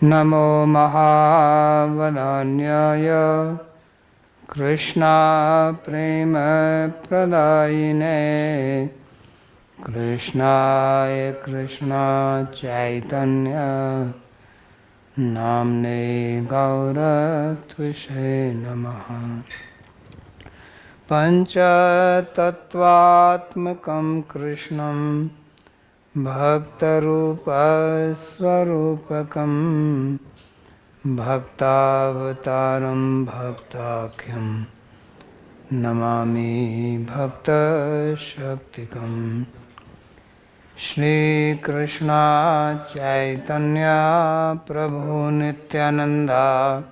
Namo Mahavadanyaya Krishna Prema Pradayine Krishnaya Krishna Chaitanya Namne Gaura Tvishe Namaha Pancha Tattvatmakam Krishnam Bhaktarupa Swarupakam Bhaktavataram Bhaktakyam Namami Bhakta Shaktikam Shri Krishna Chaitanya Prabhu Nityananda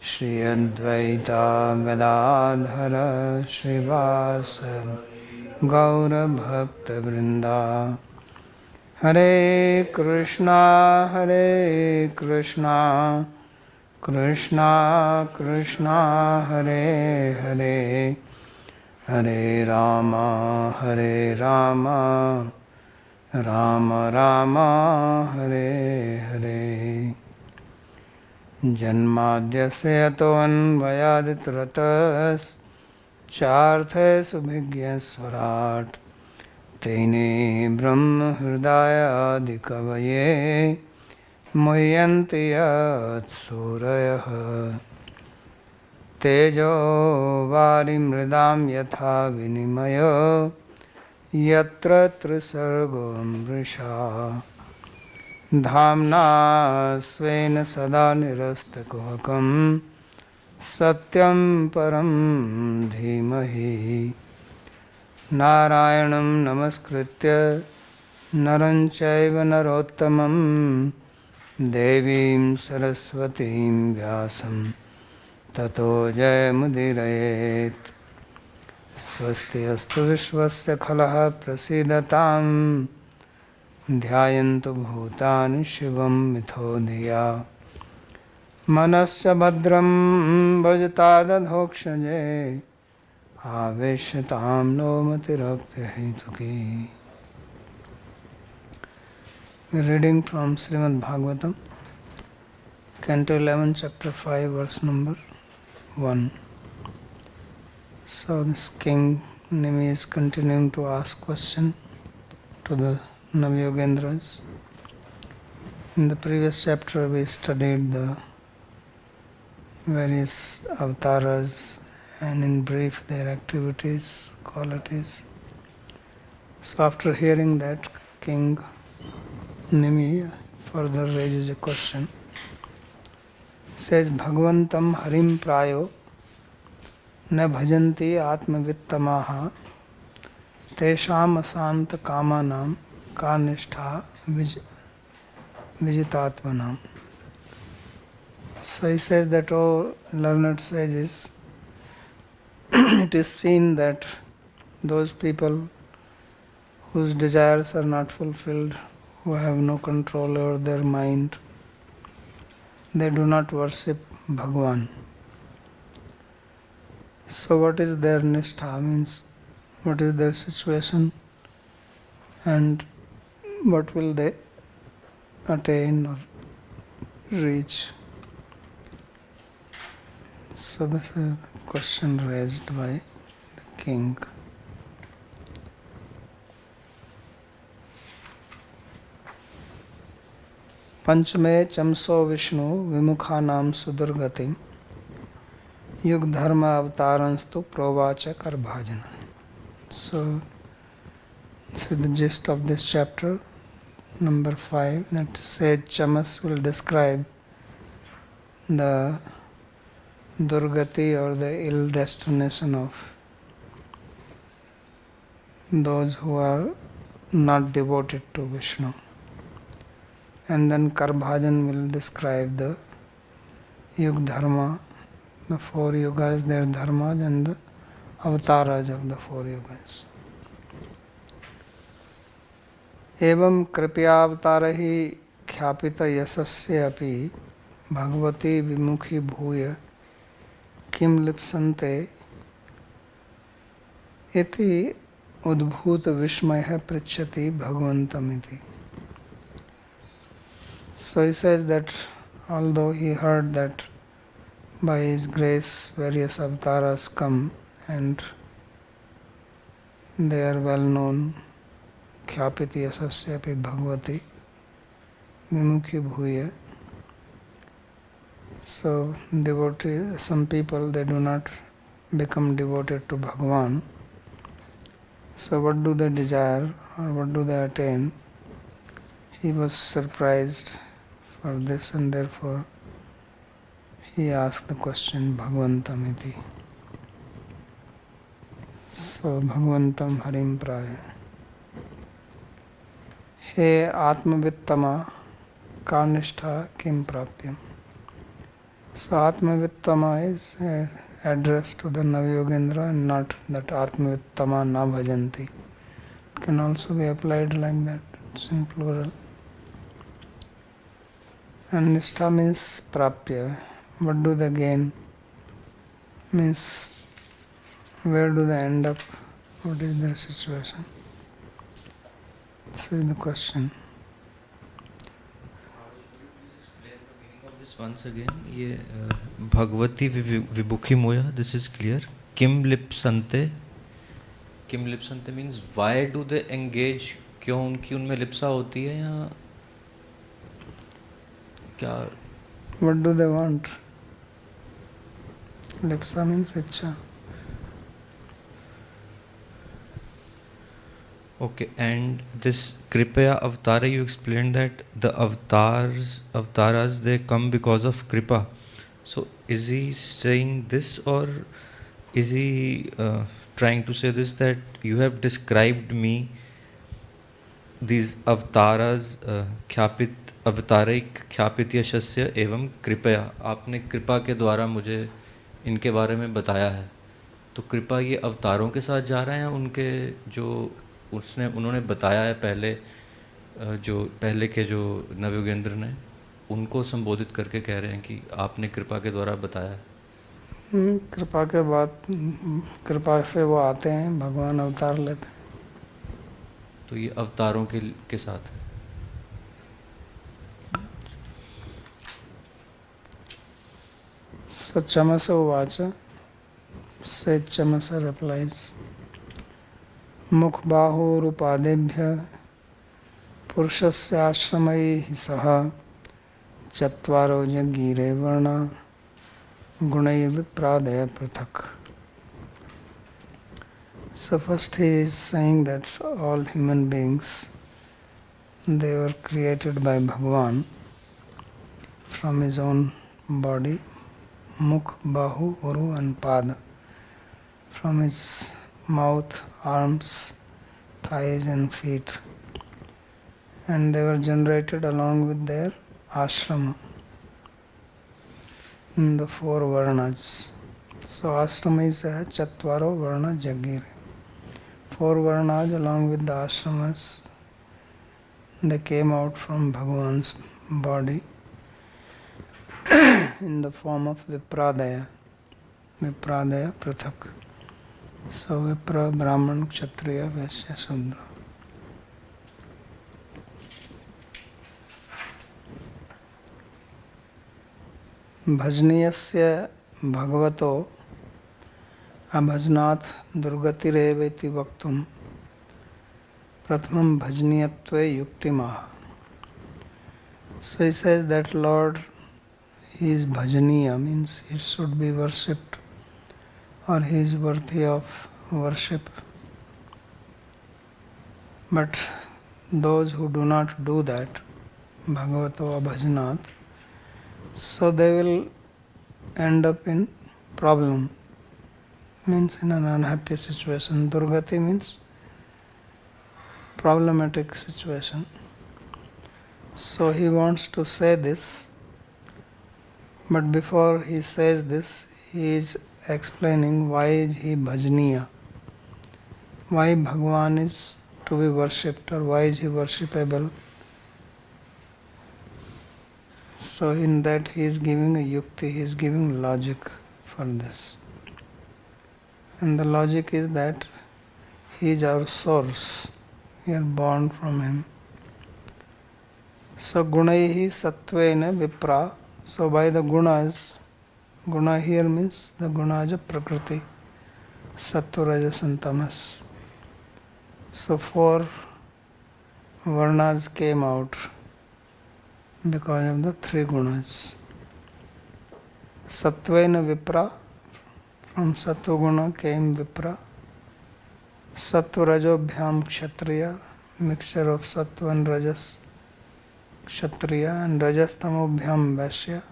Shri Advaita Gadadhara Srivasa Gaura Bhakta Vrinda Hare Krishna Krishna Krishna Hare Hare Hare Rama Rama Rama Hare Hare Janmadhyasya Anvayaditaratas Charthe Subhigya Swarat Tene Brahma Hridaya Adikavaye Muhyanti Yat Suraya Tejo Varim Mridam Yatha Vinimaya Yatra Trisargo Amrisha Dhamna Svena Sada Nirastakuhakam Satyam Param Dhimahi Narayanam Namaskritya Naram Chaiva Narottamam Devim Saraswatim Vyasam Tato Jayamudirayet Swasti Astu Vishwasya Khalaha Prasidatam Dhyayantu Bhutani Shivam Mithodhiya Manasya Bhadram Bhajata Dhokshaje Aveshatam no matirapyahetuki. Reading from Śrīmad-Bhāgavatam, Canto 11, Chapter 5, verse number 1. So this King Nimi is continuing to ask question to the Navyogendras. In the previous chapter we studied the various avatars and in brief their activities, qualities. So after hearing that, King Nimi further raises a question. Says, Bhagavantam Harim Prayo Na Bhajanti Atmavittamaha Tesham Asanta Kamanam Kanistha Vijitatvanam. So he says that, O learned sages, it is seen that those people whose desires are not fulfilled, who have no control over their mind, they do not worship Bhagavan. So what is their nishtha, means what is their situation and what will they attain or reach? So this is a question raised by the king. Panchame chamso Vishnu vimukhanam sudurgatim yug dharma avataranstu provacha karbhajana. So this is the gist of this chapter, number 5, that sage Chamas will describe the Durgati or the ill destination of those who are not devoted to Vishnu. And then Karbhajan will describe the Yug Dharma, the 4 yugas, their dharmas and the avataras of the 4 yugas. Evam kripyavatarahi khyapita yasasya api bhagavati vimukhi bhuya kim lipsante iti udbhuta vishmaya pritchati bhagavantamiti. So he says that although he heard that by his grace various avatars come and they are well known, khyapiti asasyapi bhagavati vimukhi bhuya. So devotees, some people, they do not become devoted to Bhagavan. So what do they desire or what do they attain? He was surprised for this and therefore he asked the question Bhagavantam iti. So Bhagavantam Harim Praya. He Atmavittama Karnishtha Kim Prapyam. So Atmavittama is addressed to the Navyogendra and not that Atmavittama na bhajanti. It can also be applied like that, it's in plural. And Nishtha means Prapya. What do they gain? Means where do they end up? What is their situation? This is the question. Once again, ये भगवती विबुखी मोया, this is clear. Kim lipsante. Kim lipsante means why do they engage? क्यों उनकी उनमें लिप्सा होती है या क्या? What do they want? Lipsa means ichha. Okay, and this Kripaya Avatara, you explained that the Avataras, they come because of Kripa. So is he saying this or is he trying to say this that you have described me, these Avataras, Khyapit, Avatarik, Khyapit Yashasya evam Kripaya. आपने कृपा के द्वारा मुझे इनके बारे में बताया है. तो कृपा ये अवतारों के साथ जा रहा है या उनके जो उन्होंने बताया है पहले के जो नवयोगेंद्र ने उनको संबोधित करके कह रहे हैं कि आपने कृपा के द्वारा बताया है. कृपा के बाद कृपा से वो आते हैं, भगवान अवतार लेते हैं. तो ये अवतारों के साथ है. Chamasa uvacha, say Chamasa replies, Mukh bahu rupadebhya purushasya ashramaihi saha chatvaro jagire varna gunai vipradaya prathak. So first he is saying that all human beings, they were created by Bhagavan from his own body, Mukh, Bahu, Uru and Pada, from his mouth, arms, thighs and feet, and they were generated along with their ashrama in the 4 varnas. So ashrama is a chatvaro varna jagire. 4 varnas along with the ashramas, they came out from Bhagavan's body in the form of Vipradaya Prathak. So Vipra, Brahman, Kshatriya, Vaishya, Sudra. Bhajaniyasya Bhagavato Abhajanat Durgatireveti Vaktum Prathamam Bhajaniyatve Yuktimaha. So he says that Lord, he is bhajaniya, means he should be worshipped or he is worthy of worship. But those who do not do that, Bhagavato Abhajanat, so they will end up in problem, means in an unhappy situation. Durgati means problematic situation. So he wants to say this, but before he says this, he is explaining why is he bhajaniya, why Bhagavan is to be worshipped or why is he worshipable. So in that he is giving a yukti, he is giving logic for this. And the logic is that he is our source, we are born from him. So gunaihi sattvena vipra So by the gunas, guna here means the gunas of Prakriti, Sattva, Rajas and Tamas. So 4 varnas came out because of the 3 gunas. Sattvena Vipra, from Sattva guna came Vipra. Sattva Rajobhyam Kshatriya, mixture of Sattva and Rajas, Kshatriya, and Rajas Tamobhyam Vaishya.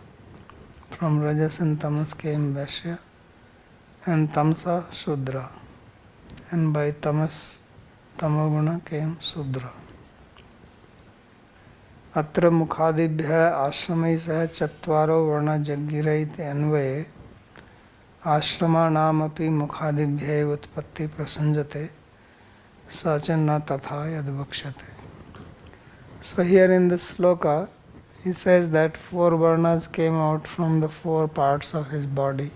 From Rajas and Tamas came Vaishya, and Tamsa Shudra, and by Tamas, Tamoguna came Shudra. Atra Mukhadibhya Ashramai Sah Chatvaro Varna Jaggira iti Anvaye Ashrama Namapi Mukhadibhya Utpatti Prasanjate Sacha na Tatha Yadvakshate. So here in this sloka, he says that 4 varnas came out from the 4 parts of his body,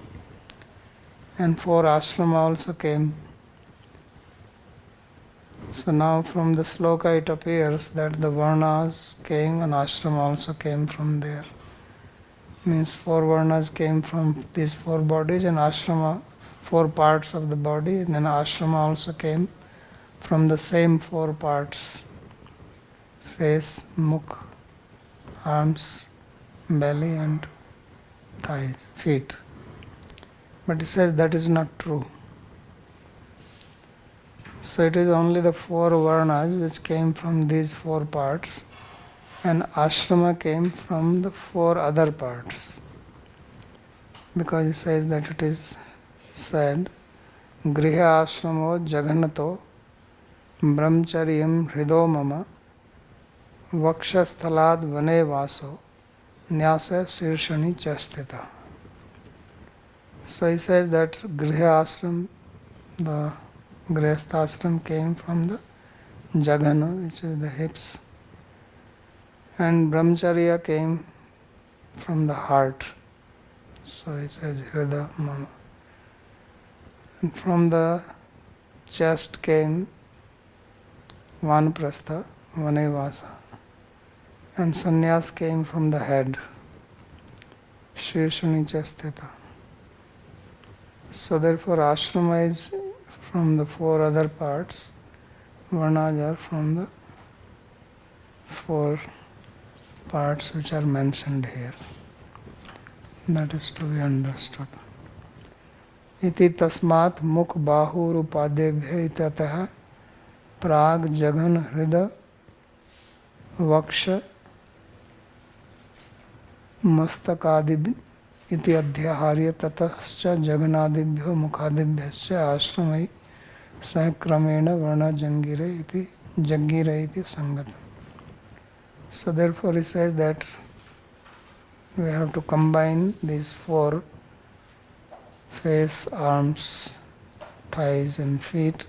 and 4 ashrama also came. So now from the sloka it appears that the varnas came and ashrama also came from there. Means 4 varnas came from these 4 bodies, and ashrama 4 parts of the body, and then ashrama also came from the same 4 parts: face, mukh, arms, belly and thighs, feet. But he says that is not true. So it is only the 4 varnas which came from these 4 parts, and ashrama came from the 4 other parts. Because he says that it is said, Griha ashramo jaganato brahmacharyam hrido mama vakshasthalad vane vaso nyasa shirshani chastita. So he says that Griha ashram, the Grihastha ashram came from the Jaghana, which is the hips, and Brahmacharya came from the heart. So he says Hrida Mama. And from the chest came Vanaprastha, Vanevasa. And sannyas came from the head, Shirshani Chastita. So therefore ashrama is from the 4 other parts, varnas are from the 4 parts which are mentioned here. That is to be understood. Iti tasmat mukh bahu rupadebhya itatah prag jaghan hrida vaksha mastakadib iti adhyaharya tatahscha jaganadibhyo mukhadibhyascha ashramai sahakramena varna jangire iti jagira iti sangatam. So therefore he says that we have to combine these 4 face, arms, thighs and feet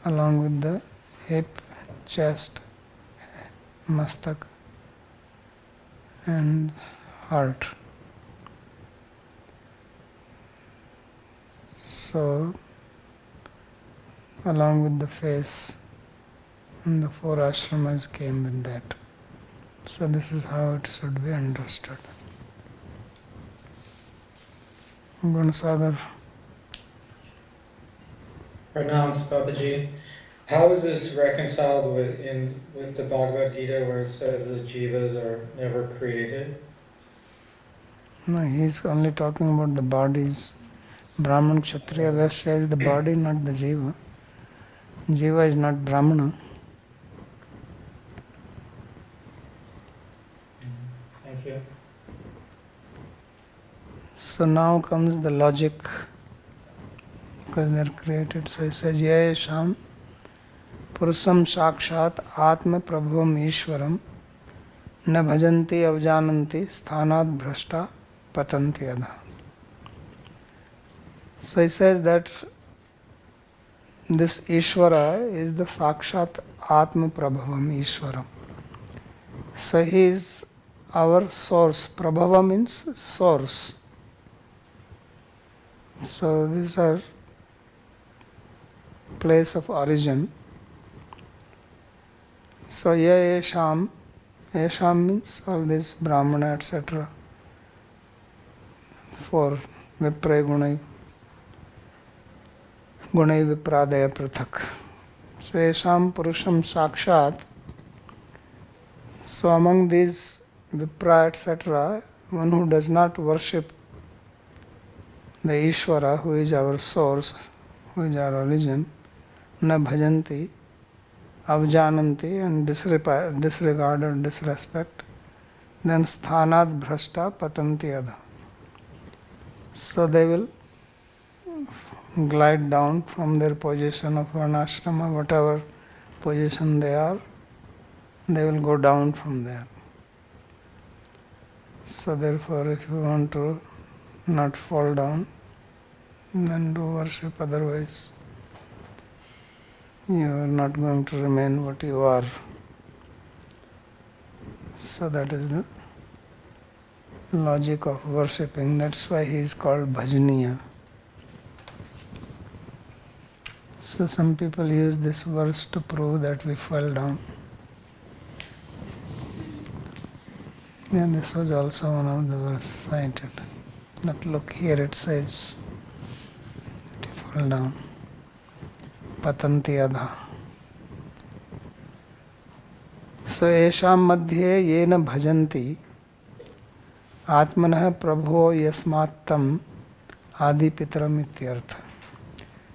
along with the hip, chest, mastak and heart. So along with the face, and the 4 ashramas came with that. So this is how it should be understood. Gunasagar. Pranams, Babaji. How is this reconciled with the Bhagavad Gita where it says the jivas are never created? No, he is only talking about the bodies. Brahman, Kshatriya, Vaishya is the body, not the jiva. Jiva is not Brahmana. Thank you. So now comes the logic, because they are created. So he says, Yayesham Purusam Sakshat Atma Prabhuvam Ishwaram Na Bhajanti Avjananti Sthanat Bhrashta Patanti Adha. So he says that this Ishvara is the Sakshat Atma Prabhavam Ishwaram. So he is our source. Prabhava means source. So these are place of origin. So Yesham means all this Brahmana, etc. before, Vipray Gunai Vipradaya Prathak. So Esham Purusham Sakshat. So among these Vipra etc., one who does not worship the Ishvara, who is our source, who is our origin, na bhajanti, avjananti, and disregard or disrespect, then sthanat bhrashta patanti adha. So they will glide down from their position of varnashrama, whatever position they are, they will go down from there. So therefore, if you want to not fall down, then do worship, otherwise you are not going to remain what you are. So that is the logic of worshipping. That's why he is called bhajaniya. So some people use this verse to prove that we fell down. Yeah, this was also one of the verses cited. But look, here it says that you fall down. Patanti adha. So esham madhye yena bhajanti atmanah prabho yasmattam adi pitram ityartha.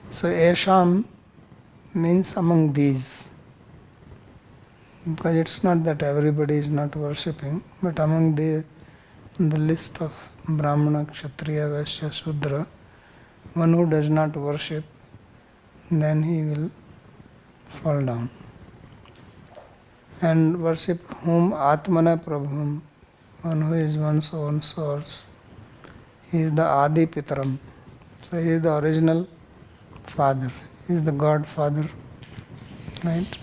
So esham means among these. Because it's not that everybody is not worshipping, but among the list of Brahmana, Kshatriya, Vaishya, Shudra, one who does not worship, then he will fall down. And worship whom Atmana Prabhum, one who is one's own source. He is the Adi Pitram. So he is the original father. He is the Godfather. Right?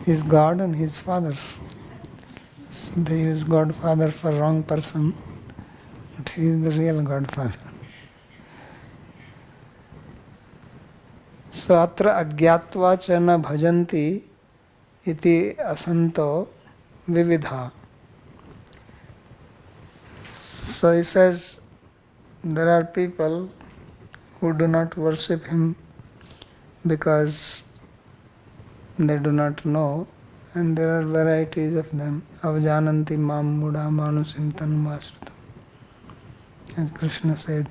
He is God and he is father. So they use Godfather for wrong person, but he is the real Godfather. So atra agyatva cha na bhajanti iti asanto vividha. So he says there are people who do not worship him because they do not know, and there are varieties of them. Avjananti mam muda manusim tanmasritam. As Krishna said,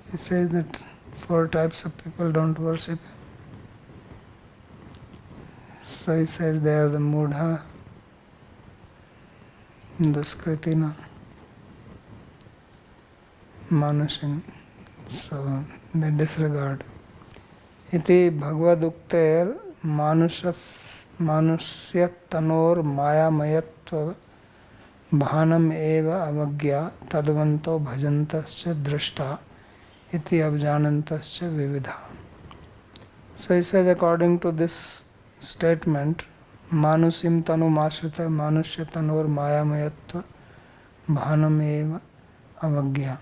he says that 4 types of people don't worship him. So he says they are the mudha, duskritina, manusim. So they disregard. Iti bhagavadukter manusya tanor mayamayatva bhanam eva avagya tadvanto bhajantascha drashta iti avjanantascha vividha. So he says according to this statement, manusim tanu mashrita manusya tanor mayamayatva bhanam eva avagya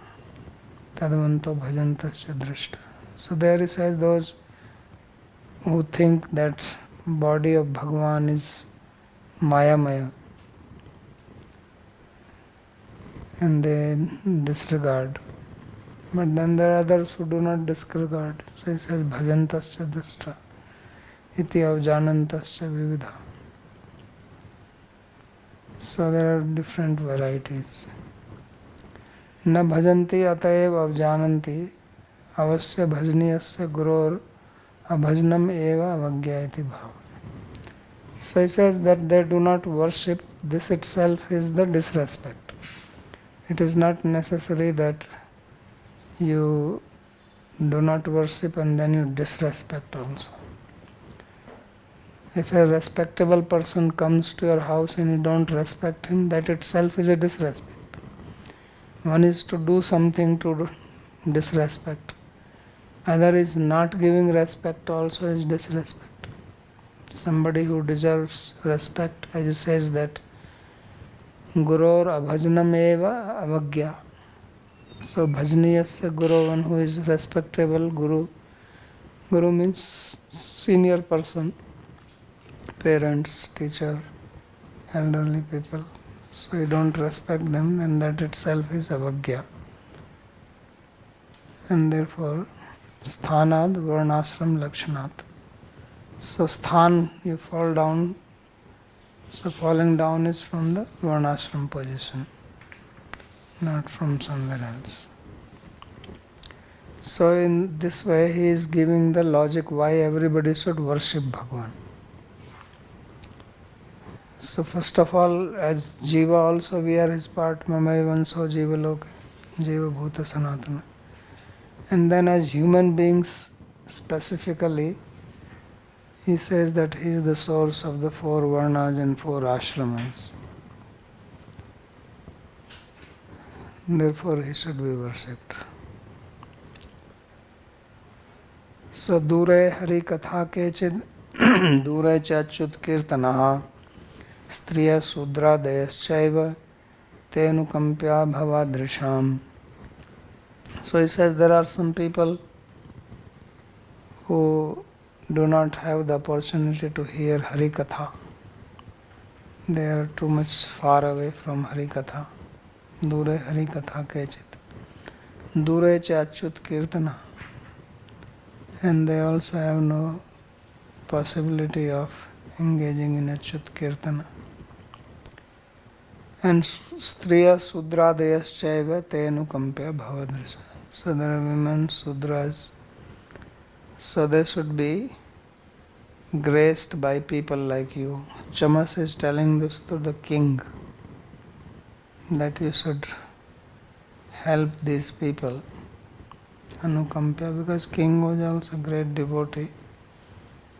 tadvanto bhajantascha drashta. So there he says those who think that body of Bhagavan is Maya, and they disregard. But then there are others who do not disregard. So he says bhajantascha drashta iti avjanantascha vividha. So there are different varieties. Na bhajanti ataev avjananti avasya bhajaniyasya guror abhajanam eva avagya iti bhava. So he says that they do not worship, this itself is the disrespect. It is not necessary that you do not worship and then you disrespect also. If a respectable person comes to your house and you don't respect him, that itself is a disrespect. One is to do something to disrespect. Other is not giving respect also is disrespect. Somebody who deserves respect, as it says that Guror abhajanam eva avagya. So bhajaniyasya guru, one who is respectable guru. Guru means senior person, parents, teacher, elderly people. So you don't respect them, and that itself is avagya. and therefore sthanad varnashram lakshanat. So sthan, you fall down, so falling down is from the varnashram position, not from somewhere else. So in this way he is giving the logic why everybody should worship Bhagavan. So first of all, as Jiva also we are his part, Mamai Vanso Jiva Loka, Jiva Bhuta Sanatana. And then as human beings specifically, he says that he is the source of the 4 varnas and 4 ashramas. Therefore he should be worshipped. So Dure Hari Katha Kechid Dure Chachut Kirtanaha Striya Sudra Dayaschaiva Tenukampya Bhavadrisham. So he says there are some people who do not have the opportunity to hear Hari Katha. They are too much far away from Hari Katha. Dure Hari Katha Kechit. Dure Chachut Kirtana. And they also have no possibility of engaging in Achyut Kirtana. And Striya Sudra Dayaschaiva Tenukampya Bhavadrisa. So there are women, Sudras. So they should be graced by people like you. Chamas is telling this to the king, that you should help these people. Anukampya, because king was also a great devotee.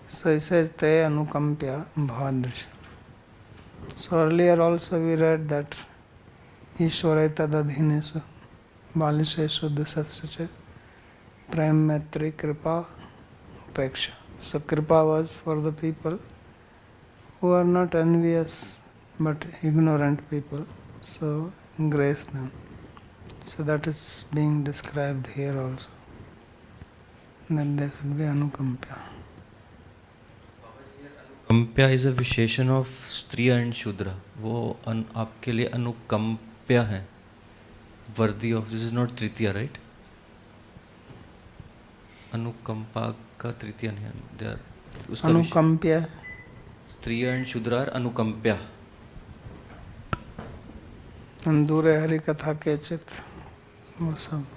So he says, Te Anukampya Bhavadrisha. So earlier also we read that Ishwareta Dadhinesu Balisheshu Dasasya Prem Maitri Kripa Upeksha. So Kripa was for the people who are not envious but ignorant people. So grace them. So that is being described here also. That there should be Anukampya. Anukampya is a visheshan of Striya and Shudra. वो आपके लिए अनुकंप्य है. Worthy of, this is not Tritiya, right? Anukampa का Tritiya नहीं है. They are उसका Anukampya. Striya and Shudra are Anukampya. And Dure Hari Katha Kechit. Awesome.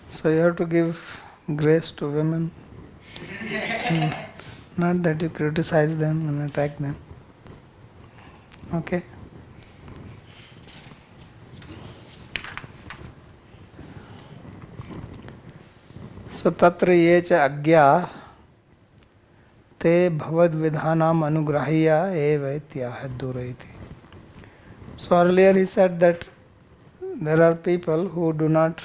So you have to give grace to women. Not that you criticize them and attack them. Okay? So tatra ye cha agya te bhavad vidhanam anugrahya eva ityah duraiti. So earlier he said that there are people who do not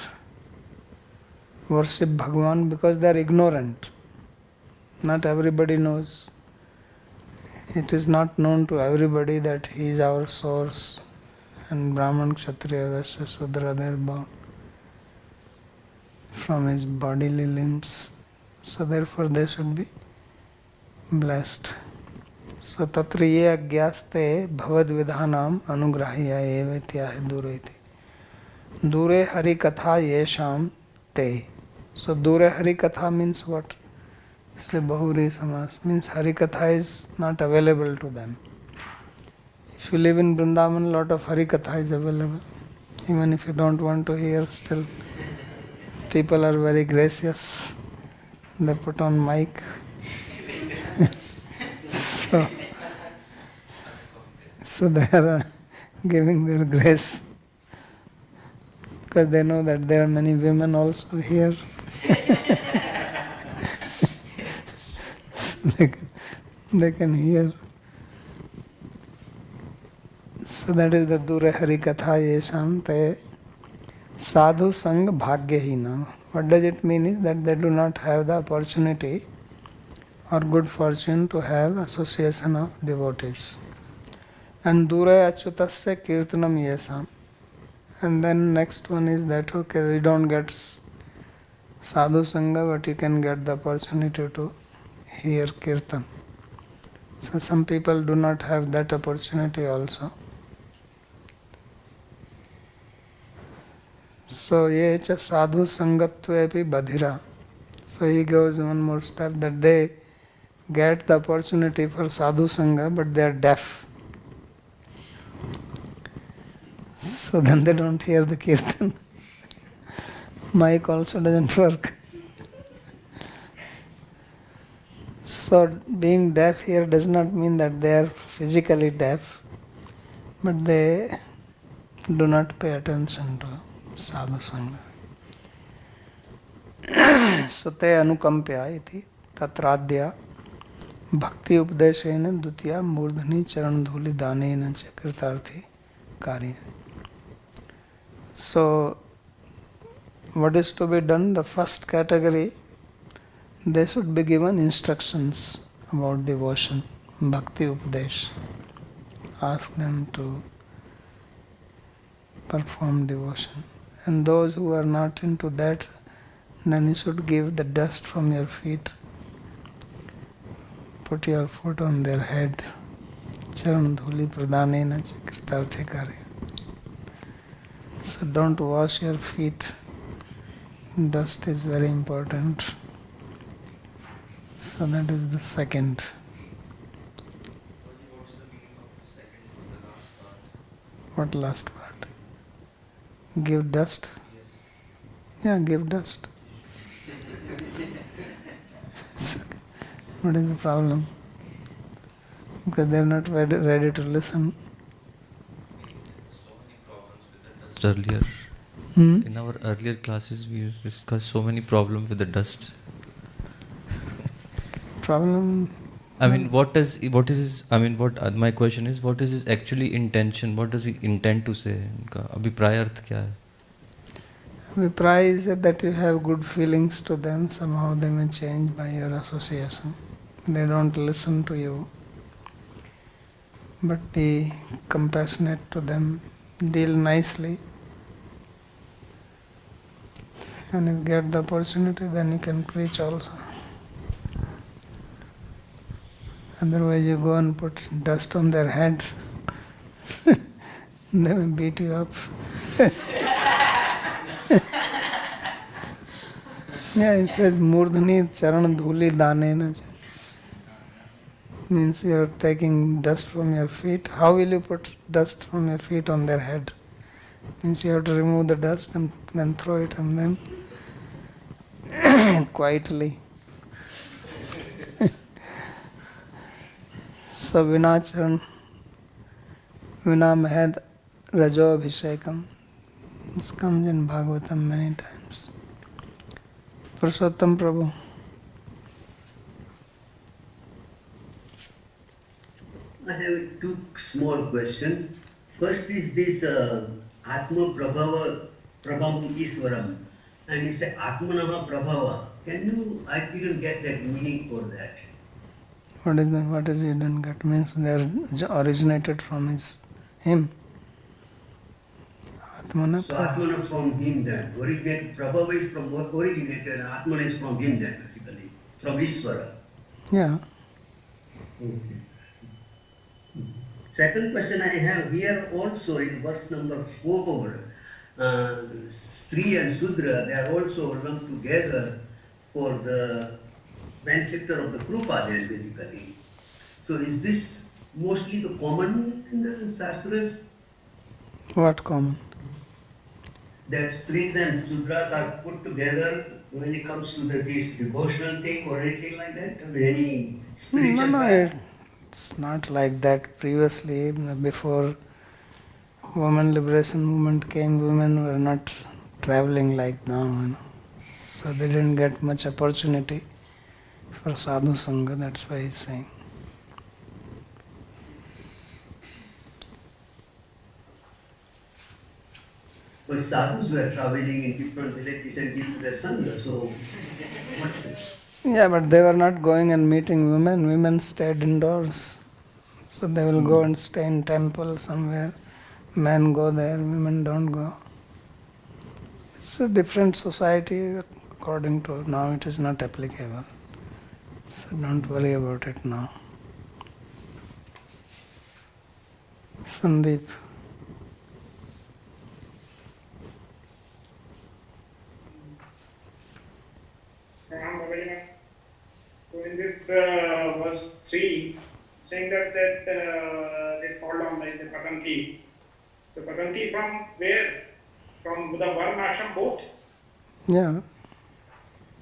worship Bhagavan because they are ignorant. Not everybody knows. It is not known to everybody that he is our source, and Brahman, Kshatriya, Vaishya, Shudra, they are born from his bodily limbs. So therefore they should be blessed. So tatra ye agyaste bhavad vidhanam anugrahya eva ityah dureti. Dure Hari Katha yesham te. So Dure Hari Katha means what? It's a Bahuri Samas. Means Hari Katha is not available to them. If you live in Vrindavan, lot of Hari Katha is available. Even if you don't want to hear, still people are very gracious. They put on mic. So they are giving their grace. Because they know that there are many women also here. They can hear. So that is the Dure Hari Katha Yesham Te Sadhu Sang Bhagyahina. What does it mean is that they do not have the opportunity or good fortune to have association of devotees. And Dure Achyutasya Kirtanam Yesam. And then next one is that, okay, we don't get sadhu sangha, but you can get the opportunity to hear kirtan. So some people do not have that opportunity also. So ye cha sadhu sangatvepi badhira. So he goes one more step that they get the opportunity for sadhu sangha but they are deaf. So then they don't hear the kirtan. Mic also doesn't work. So being deaf here does not mean that they are physically deaf, but they do not pay attention to sadhu sangha. So te anukampya iti tatradya bhakti updeshena dutiya murdhani charanadhuli danena cha kritarthi karya. So what is to be done? The first category, they should be given instructions about devotion, bhakti updesh. Ask them to perform devotion. And those who are not into that, then you should give the dust from your feet. Put your foot on their head. Charan dhuli pradhanena cha kritarthi karya. So don't wash your feet. Dust is very important. So that is the second. What last part? Give dust? Yeah, give dust. So, what is the problem? Because they are not ready to listen. Earlier. In our earlier classes, we discussed so many problems with the dust. Problem? I mean, what is his, I mean, my question is, what is his actually intention? What does he intend to say? इनका अभिप्राय अर्थ क्या है? Vipraya is that you have good feelings to them, somehow they may change by your association. They don't listen to you. But be compassionate to them, deal nicely. And if you get the opportunity, then you can preach also. Otherwise you go and put dust on their head, they may beat you up. Yeah, it says Murdhani Charan Dhuli Danena. Means you are taking dust from your feet. How will you put dust from your feet on their head? Means you have to remove the dust and then throw it on them quietly. So Vinacharan, Vinamahad Rajo Abhishekam. This comes in Bhāgavatam many times. Purushottam Prabhu. I have two small questions. First is this Atma Prabhava Prabham Iswaram. And you say Atmanaha Prabhava. I didn't get that meaning for that. What is that? What is you didn't get? Means they are originated from him. Atmana So Atmana from him then. Prabhava is from what originated, and Atmana is from him then, basically. From Iswara. Yeah. Okay. Second question I have here also in verse number 4, Strī and Sudra, they are also lumped together for the benefactor of the Krupa then basically. So is this mostly the common in the Shastras? What common? That Strīs and Sudras are put together when it comes to this devotional thing or anything like that? Or any spiritual path? It's not like that. Previously, before women liberation movement came, women were not traveling like now. So they didn't get much opportunity for sadhu sangha. That's why he's saying. But sadhus were traveling in different villages and giving their sangha, so what's it? Yeah, but they were not going and meeting women. Women stayed indoors. So they will go and stay in temple somewhere. Men go there, women don't go. It's a different society according to now it is not applicable. So don't worry about it now. Sandeep. that they fall down like the Patanti. So Patanti from where? From the Varna ashram both? Yeah.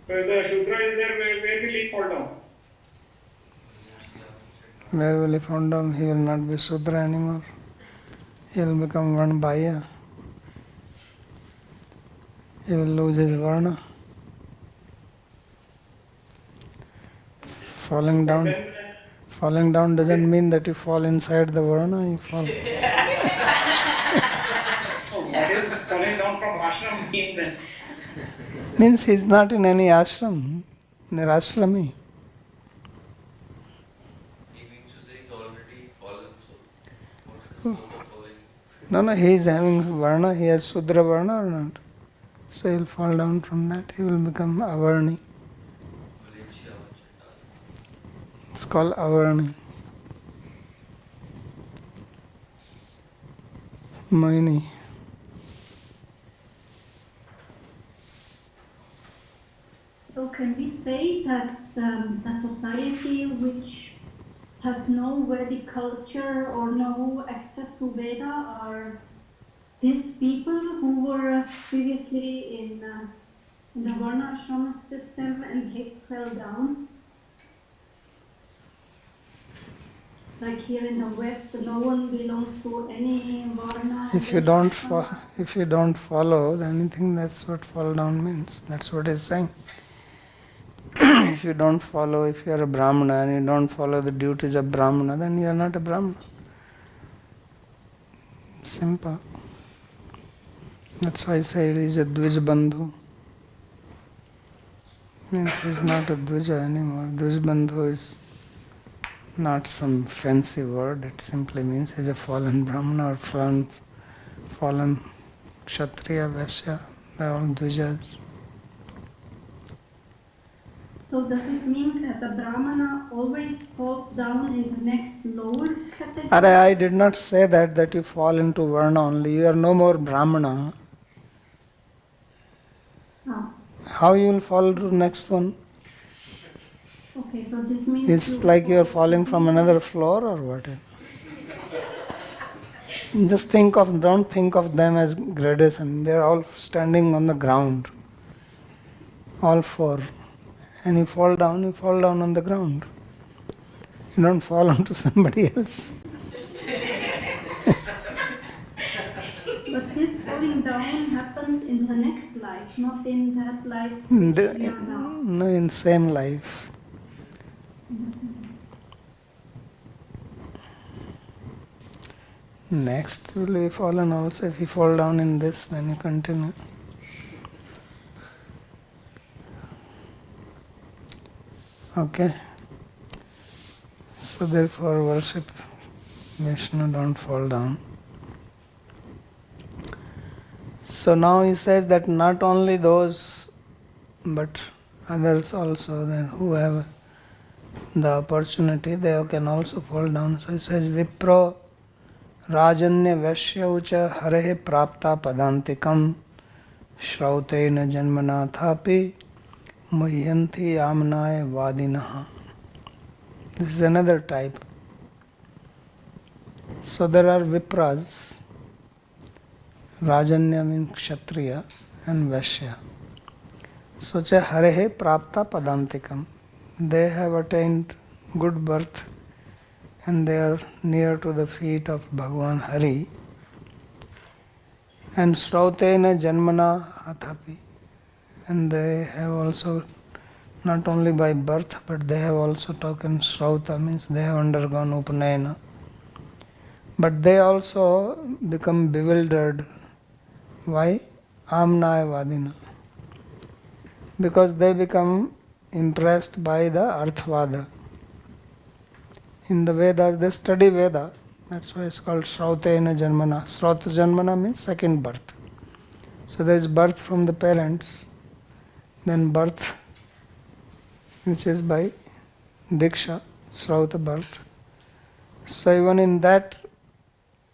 So if the Shudra is there, where will he fall down? Where will he fall down? He will not be Sudra anymore. He will become one Bhaya. He will lose his Varna. Falling down. Then, Falling down doesn't mean that you fall inside the Varna. You fall. what is falling down from ashram mean then? Means he is not in any ashram. Nirashrami. He means to say he's already fallen, so what is the scope of falling? No, he is having Varna. He has Sudra Varna or not. So he will fall down from that. He will become Avarni. It's called Avarni. Moini. So can we say that a society which has no Vedic culture or no access to Veda are these people who were previously in the Varna Ashrama system and they fell down? Like here in the West, no one belongs to any Varna. If you don't follow anything, that's what fall down means. That's what it's saying. If you don't follow, if you are a Brahmana and you don't follow the duties of Brahmana, then you are not a Brahmana. Simple. That's why I say he is a Dvijbandhu. Means he is not a Dvija anymore. Dvijbandhu is not some fancy word. It simply means he is a fallen Brahmana or fallen Kshatriya, Vaishya. They are all Dvijas. So does it mean that the Brahmana always falls down in the next lower category? I did not say that you fall into Varna only. You are no more Brahmana. Ah, How you will fall to the next one? okay, so this means It's like you are falling from another floor or what? Just don't think of them as gradation. They are all standing on the ground. All four. And you fall down on the ground. You don't fall onto somebody else. But this falling down happens in the next life, not in that life we are now. No, in same life. Next will be fallen also. If you fall down in this, then you continue. Okay. So therefore worship Vishnu, don't fall down. So now he says that not only those, but others also then who have the opportunity, they can also fall down. So he says, Vipro Rajanya Vaishyaucha Harehe Prapta Padantikam Shrautena Janmana Thapi Muhyanti Amnaya Vadinaha. This is another type. So there are Vipras. Rajanya means Kshatriya and Vaishya. So cha Harehe Prapta Padantikam. They have attained good birth and they are near to the feet of Bhagavan Hari. And Srautena Janmana Athapi. And they have also, not only by birth, but they have also taken Srauta, means they have undergone Upanayana. But they also become bewildered. Why? Amnaya Vadina. Because they become impressed by the Arthvada. In the Vedas, they study Veda. That's why it's called Srautena Janmana. Srauta Janmana means second birth. So there is birth from the parents, then birth which is by Diksha, Srauta birth. So even in that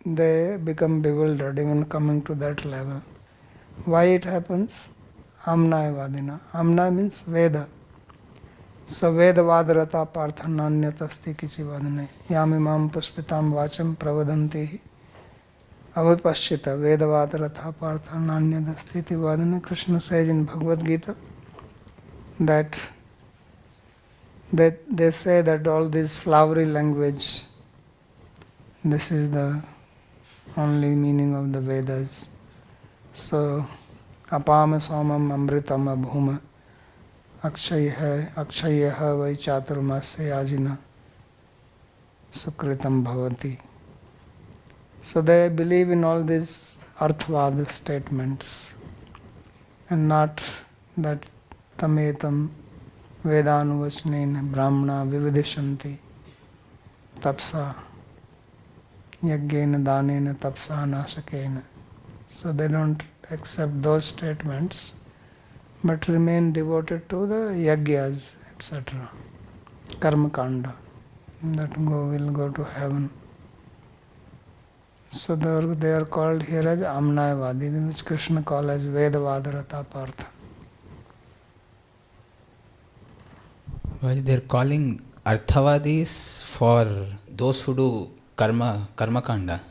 they become bewildered, even coming to that level. Why it happens? Amnaya Vadina. Amna means Veda. So Vedavadarata partha nanyatasti kichivadane yamimam puspitam vacham pravadanti avipashchita Vedavadarata partha nanyatasti tivadane. Krishna says in Bhagavad Gita that they say that all this flowery language, this is the only meaning of the Vedas. So apama somam amritam abhuma akshayah vai chaturmasya yajina sukritam bhavati. So they believe in all these arthvada statements and not that tametam vedanuvachnena brahmana vividishanti tapsa yagyena danena tapsa nasakena. So they don't accept those statements but remain devoted to the yagyas, etc. Karma kanda, that will go to heaven. So they are called here as Amnayavadi, which Krishna calls as Vedavadarata Partha. Well, they're calling Arthavadis for those who do karma kanda.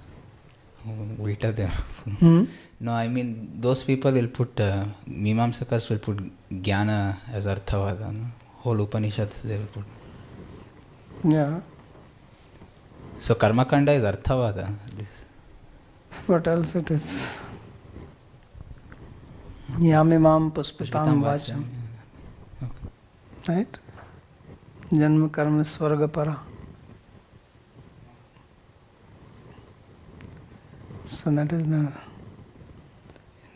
Ulta there. No, I mean those people will put Mimamsakas will put Jnana as Arthavada. No? Whole Upanishads they will put. Yeah. So karma kanda is Arthavada. This. What else it is? Yamimam puspitam vacham. Okay. Right? Janma karma swarga para. So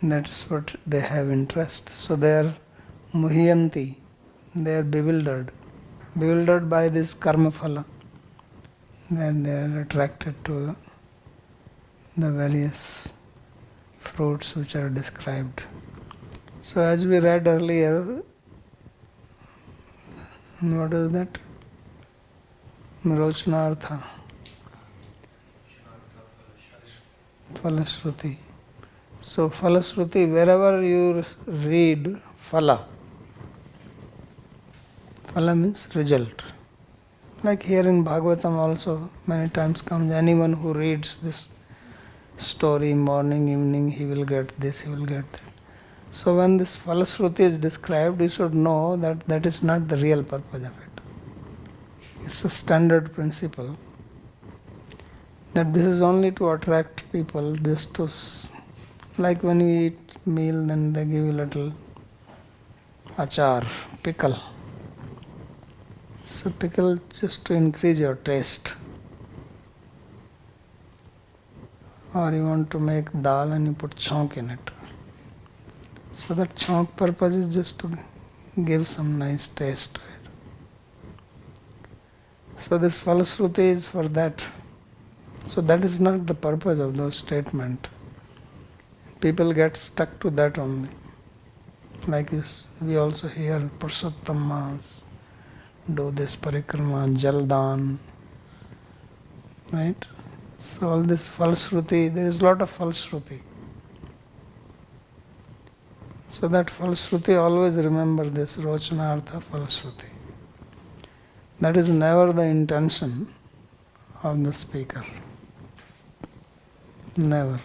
that's what they have interest. So they are muhyanti, they are bewildered by this karma phala. Then they are attracted to the various fruits which are described. So as we read earlier, what is that? Rochnaartha. Phalashruti. So Phalashruti, wherever you read Phala means result. Like here in Bhāgavatam also many times comes, anyone who reads this story morning, evening, he will get this, he will get that. So when this Phalashruti is described, you should know that that is not the real purpose of it. It's a standard principle. That this is only to attract people, just to, like when you eat meal, then they give you little achar, pickle. So pickle just to increase your taste. Or you want to make dal and you put chauk in it. So that chauk purpose is just to give some nice taste to it. So this Phalashruti is for that. So that is not the purpose of those statements. People get stuck to that only. Like we also hear Purushottammas, do this parikrama, Jaldan, right? So all this Phalashruti, there is a lot of Phalashruti. So that Phalashruti, always remember this, Rochanartha Phalashruti. That is never the intention of the speaker. Never.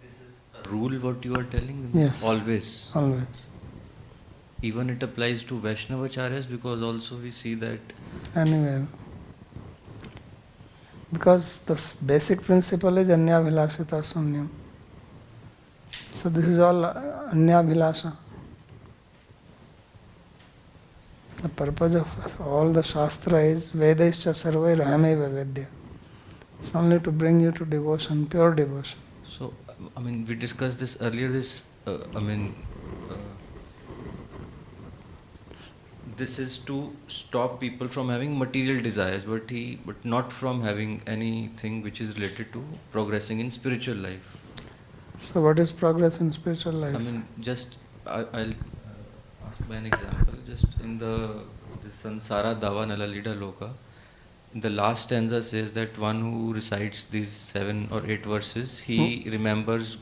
This is a rule what you are telling? Yes. Always. Always. Even it applies to Vaishnavacharyas, because also we see that. Anyway. Because the basic principle is Anyabhilashita Sunyam. So this is all Anyabhilasha. The purpose of all the Shastra is Vedaischa Sarvai Rahameva Vedya. It's only to bring you to devotion, pure devotion. So, I mean, we discussed this earlier, this is to stop people from having material desires, but not from having anything which is related to progressing in spiritual life. So what is progress in spiritual life? I mean, just I'll ask by an example. Just in the Sansara Dava Nalalida Loka, in the last stanza says that one who recites these 7 or 8 verses, he remembers,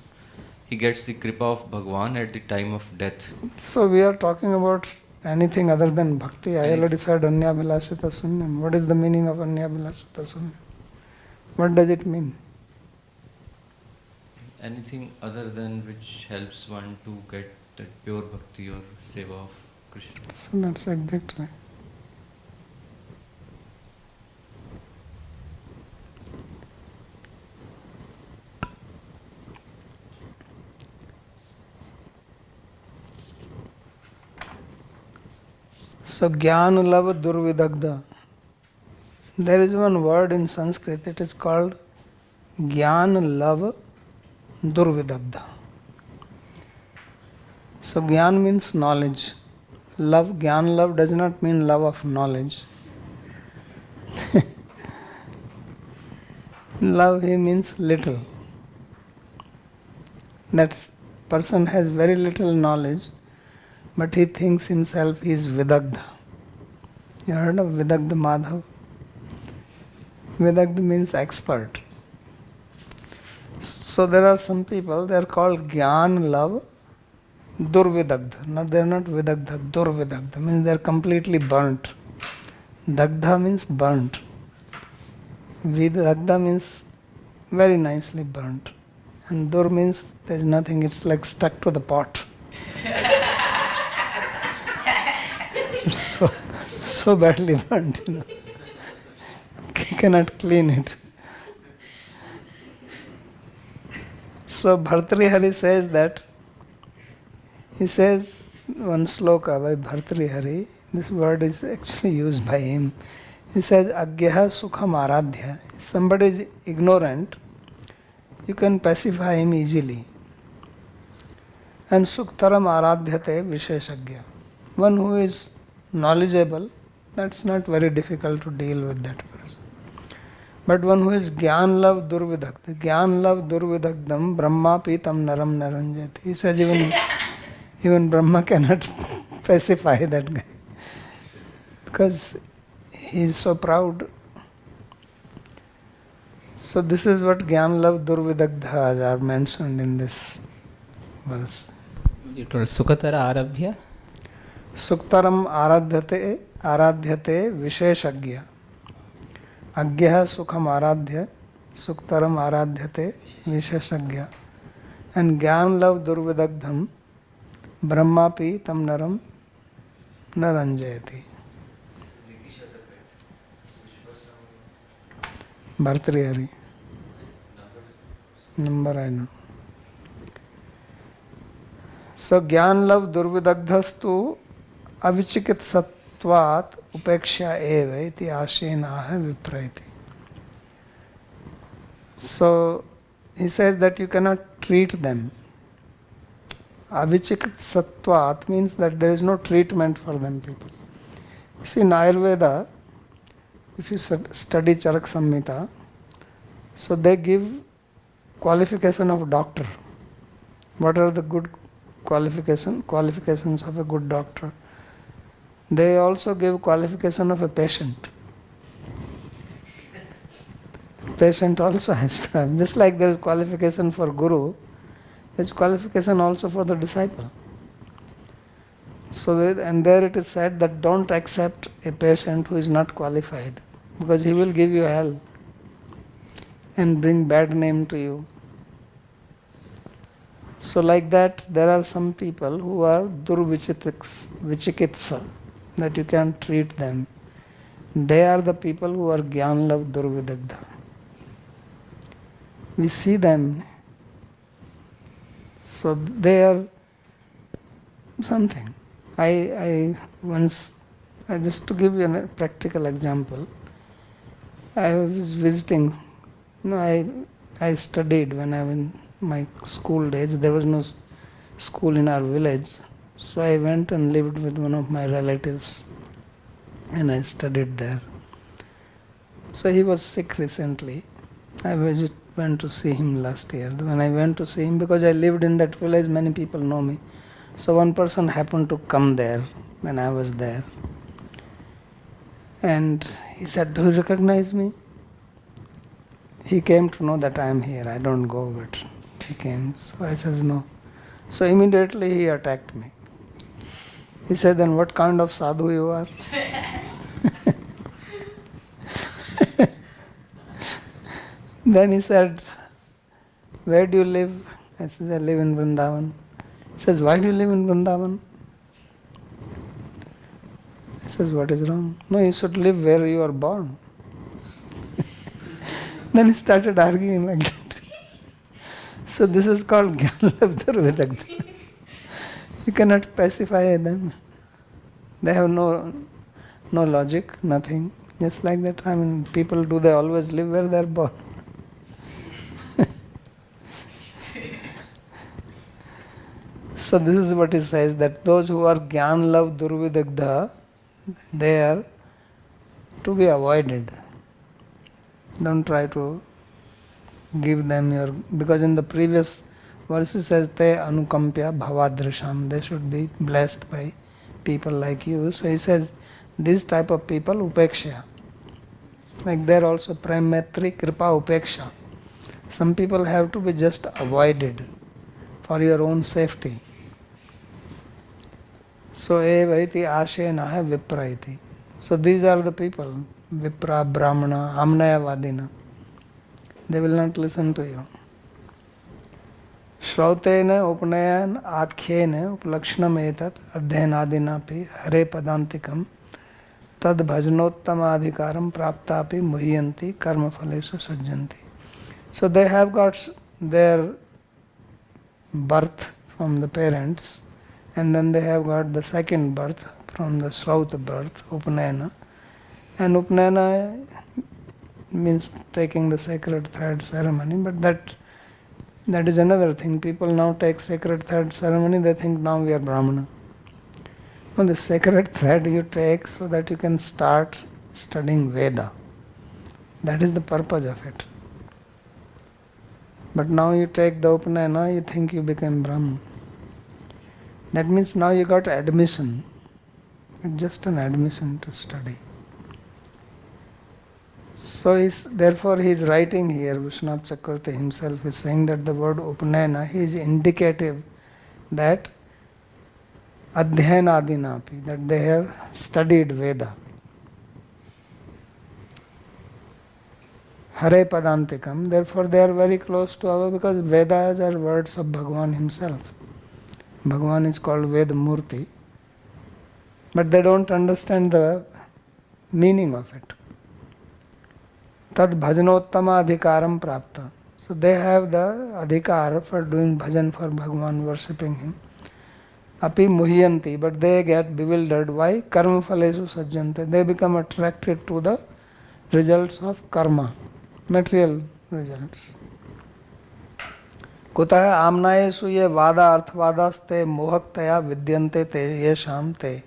he gets the kripa of Bhagwan at the time of death. So we are talking about anything other than bhakti. I already said Anyabhilasita Sunyam. What is the meaning of Anyabhilasita Sunyam? What does it mean? Anything other than which helps one to get that pure bhakti or seva of Krishna. So that's exactly. So Jnana Lava Durvidagda. There is one word in Sanskrit, it is called Jnana Lava Durvidagda. So Jnana means knowledge. Love, Jnana love does not mean love of knowledge. Love he means little. That person has very little knowledge, but he thinks himself he is Vidagdha. You heard of Vidagdha Madhav? Vidagdha means expert. So there are some people, they are called Jnana Love Durvidagdha. No, they are not Vidagdha, Durvidagdha means they are completely burnt. Dagdha means burnt. Vidagdha means very nicely burnt. And Dur means there is nothing, it's like stuck to the pot. So badly burnt, you know. Cannot clean it. So Bhartrihari says that, he says one sloka by Bhartrihari, this word is actually used by him. He says, Agyaha Sukham Aradhya. If somebody is ignorant, you can pacify him easily. And Sukhtaram Aradhyate Visheshagya. One who is knowledgeable, that's not very difficult to deal with that person. But one who is Jnana Lav Durvidagda, Jnana Lav Durvidagdam Brahma Pitam Naram Naranjati. He says even Brahma cannot pacify that guy. Because he is so proud. So this is what Jnana Lav Durvidagdhas are mentioned in this verse. You told Sukatara Arabhya? Suktaram Aradhyate Visheshagya. Agyaha Sukham Aradhya, Suktaram Aradhyate Visheshagya. And Jnana Lav Durvidagdham Brahmapi Tam Naram Naranjayati. Bhartrihari. Number I know. So Jnana Lav Durvidagdhastu Avichikit Sattvat Upeksha Eva iti Ashenaha Vipraiti. So he says that you cannot treat them. Avichikit Sattvat means that there is no treatment for them people. See in Ayurveda, if you study Charak Samhita, so they give qualification of doctor. What are the good qualifications of a good doctor? They also give qualification of a patient. Patient also has to have, just like there is qualification for guru, there is qualification also for the disciple. So and there it is said that don't accept a patient who is not qualified, because he will give you hell and bring bad name to you. So like that, there are some people who are Vichikitsa, that you can treat them. They are the people who are Jnana Lav Durvidagdha. We see them. So they are something. I just to give you a practical example, I was visiting, I studied when I was in my school days. There was no school in our village. So I went and lived with one of my relatives and I studied there. So he was sick recently. I went to see him last year. When I went to see him, because I lived in that village, many people know me. So one person happened to come there when I was there. And he said, "Do you recognize me?" He came to know that I am here. I don't go, but he came. So I says, "No." So immediately he attacked me. He said, then what kind of sadhu you are? Then he said, where do you live? I said, I live in Vrindavan. He says, why do you live in Vrindavan? I says, what is wrong? No, you should live where you are born. Then he started arguing like that. So this is called Jnana-Vidagdha. You cannot pacify them. They have no logic, nothing. Just like that, I mean, people, do they always live where they are born? So this is what he says, that those who are Gyan Lav Durvidagdha, they are to be avoided. Don't try to give them your, because in the previous verse it says, Te anukampya bhavadrasham, they should be blessed by people like you. So he says, these type of people, upeksha. Like there also, prem maitri kripa upeksha. Some people have to be just avoided for your own safety. So evaiti ashenaha vipraiti. So these are the people, Vipra, Brahmana, Amnayavadina. They will not listen to you. Shrautena upnayan akhyena uplakshnam etat adhyanadinapi hare padantikam tad bhajanottama praptapi muhyanti karma phalesu sajjanti. So they have got their birth from the parents, and then they have got the second birth from the Shrauta birth, Upnayana. And Upnayana means taking the sacred thread ceremony, but that is another thing. People now take sacred thread ceremony, they think now we are Brahmana. No, the sacred thread you take so that you can start studying Veda. That is the purpose of it. But now you take the Upanayana, you think you became Brahman. That means now you got admission. It's just an admission to study. So therefore he is writing here, Vishwanath Chakravarti himself is saying that the word Upanayana, he is indicative that Adhyanadinapi, that they have studied Veda. Hare Padantikam, therefore they are very close to our, because Vedas are words of Bhagavan himself. Bhagavan is called Veda Murti, but they don't understand the meaning of it. Tad bhajanottama adhikaram prapta. So they have the adhikar for doing bhajan for Bhagavan, worshipping him. Api muhyanti, but they get bewildered. Why? Karma phalesu sajjante. They become attracted to the results of karma, material results. Kutah amnayesu ye vada arthvadaste mohaktaya vidyante te yesham te.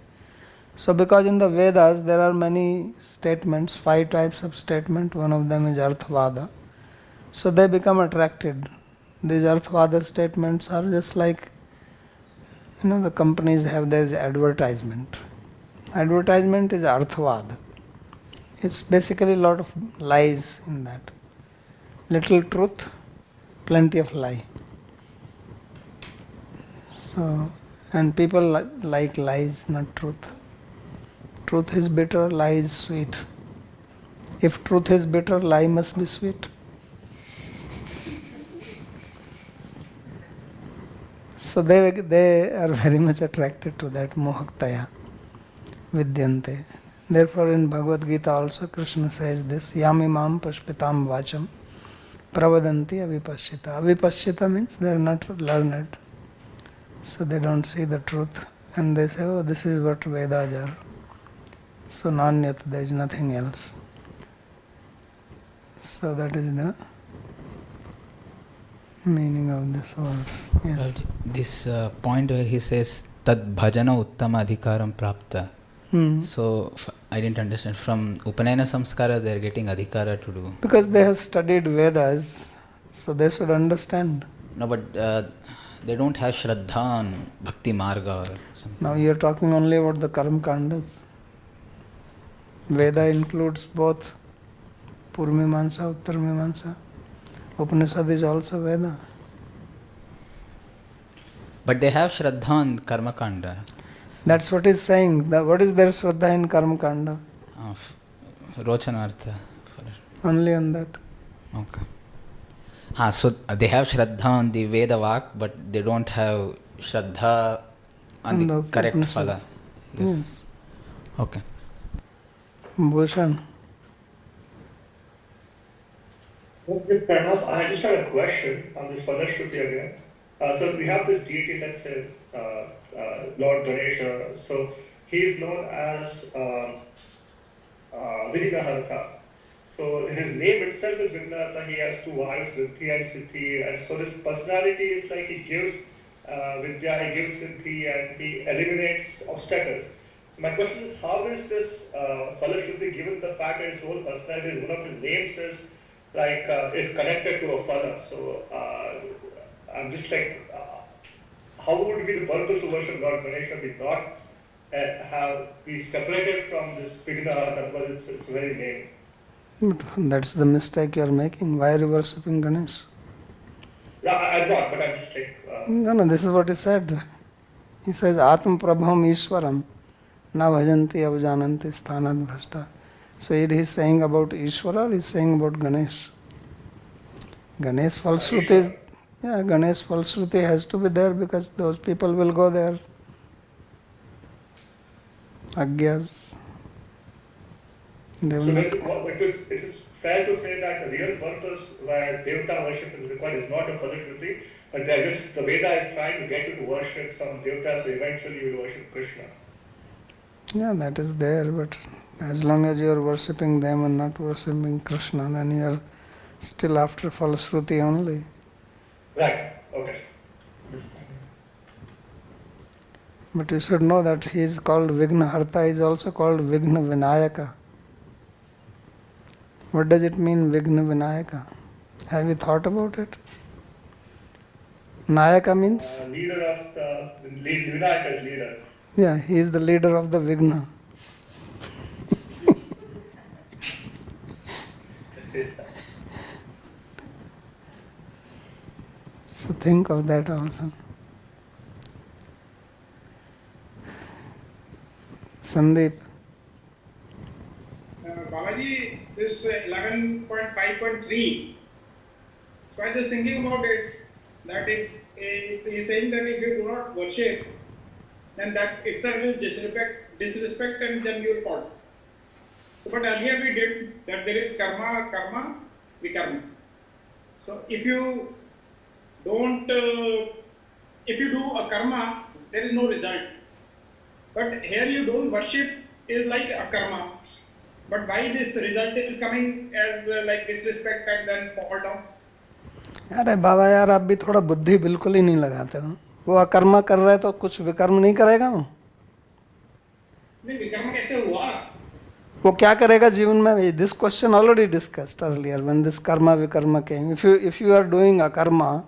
So because in the Vedas there are many statements, 5 types of statement, one of them is Arthvada. So they become attracted. These Arthvada statements are just like, the companies have this advertisement. Advertisement is Arthvada. It's basically a lot of lies in that. Little truth, plenty of lie. So, and people like lies, not truth. Truth is bitter, lie is sweet. If truth is bitter, lie must be sweet. So they are very much attracted to that mohaktaya vidyante. Therefore in Bhagavad Gita also Krishna says this, yamimam pushpitam vacham pravadanti avipashyita. Avipashyita means they are not learned. So they don't see the truth. And they say, oh, this is what Vedas are. So nanyat, there is nothing else. So that is the meaning of this verse. Yes. This point where he says tad bhajana uttama adhikaram prapta. So I didn't understand. From Upanayana samskara they are getting adhikara to do. Because they have studied Vedas, so they should understand. No, but they don't have Shraddha on Bhakti Marga or something. Now you are talking only about the Karma Kandas. Veda includes both Purvamimamsa, Uttarmimamsa. Upanishad is also Veda. But they have Shraddha on Karma Kanda. That's what he's saying. What is their Shraddha in Karma Kanda? Rochanartha. Only on that. Okay. So they have Shraddha on the Veda Vak, but they don't have Shraddha on the correct Phala. Yes. Okay. Bhushan. With Pranav, I just had a question on this Falashruti again. So we have this deity, let's say Lord Ganesha. So he is known as Vignahartha. So his name itself is Vignahartha. He has two wives, Riddhi and Siddhi. And so this personality is like he gives Vidya, he gives Siddhi, and he eliminates obstacles. So my question is, how is this Falashruti, given the fact that his whole personality is one of his names is connected to a Phala? So I'm just like, how would it be the purpose to worship Lord Ganesha be not be separated from this Vignahartha because it's its very name? But that's the mistake you are making. Why are you worshipping Ganesh? Yeah, I'm not, but I'm just like... No, this is what he said. He says, Atma Prabham Ishwaram na bhajanti avjananti sthanad bhrashta. So he's saying about Ishwara, he's saying about Ganesh. Ganesh Falshruti has to be there because those people will go there. Agyas. They will So not. it is fair to say that the real purpose why Devata worship is required is not a Falashruti, but they're just, the Veda is trying to get you to worship some Devata, so eventually you will worship Krishna. Yeah, that is there, but as long as you are worshipping them and not worshipping Krishna, then you are still after Falashruti only. Right, okay. But you should know that he is called Vignahartha, he is also called Vigna Vinayaka. What does it mean, Vigna Vinayaka? Have you thought about it? Nayaka means? Leader of the, Vinayaka is leader. Yeah, he is the leader of the Vigna. So think of that also. Sandeep. Babaji, this 11.5.3. So I was just thinking about it, that if he's saying that if you do not worship, then that itself is disrespect and then you will fall. But earlier we did that there is karma, vikarma. So if you don't, if you do a karma, there is no result. But here you don't worship is like a karma. But why this result is coming as like disrespect and then fall down? अरे बाबा यार, आप भी थोड़ा बुद्धि बिल्कुल ही नहीं लगाते हो. वो अकर्मा कर रहा है तो कुछ विकर्म नहीं करेगा वो. नहीं, विकर्म कैसे हुआ? वो क्या करेगा जीवन में? This question already discussed earlier when this karma vikarma came. If you are doing akarma,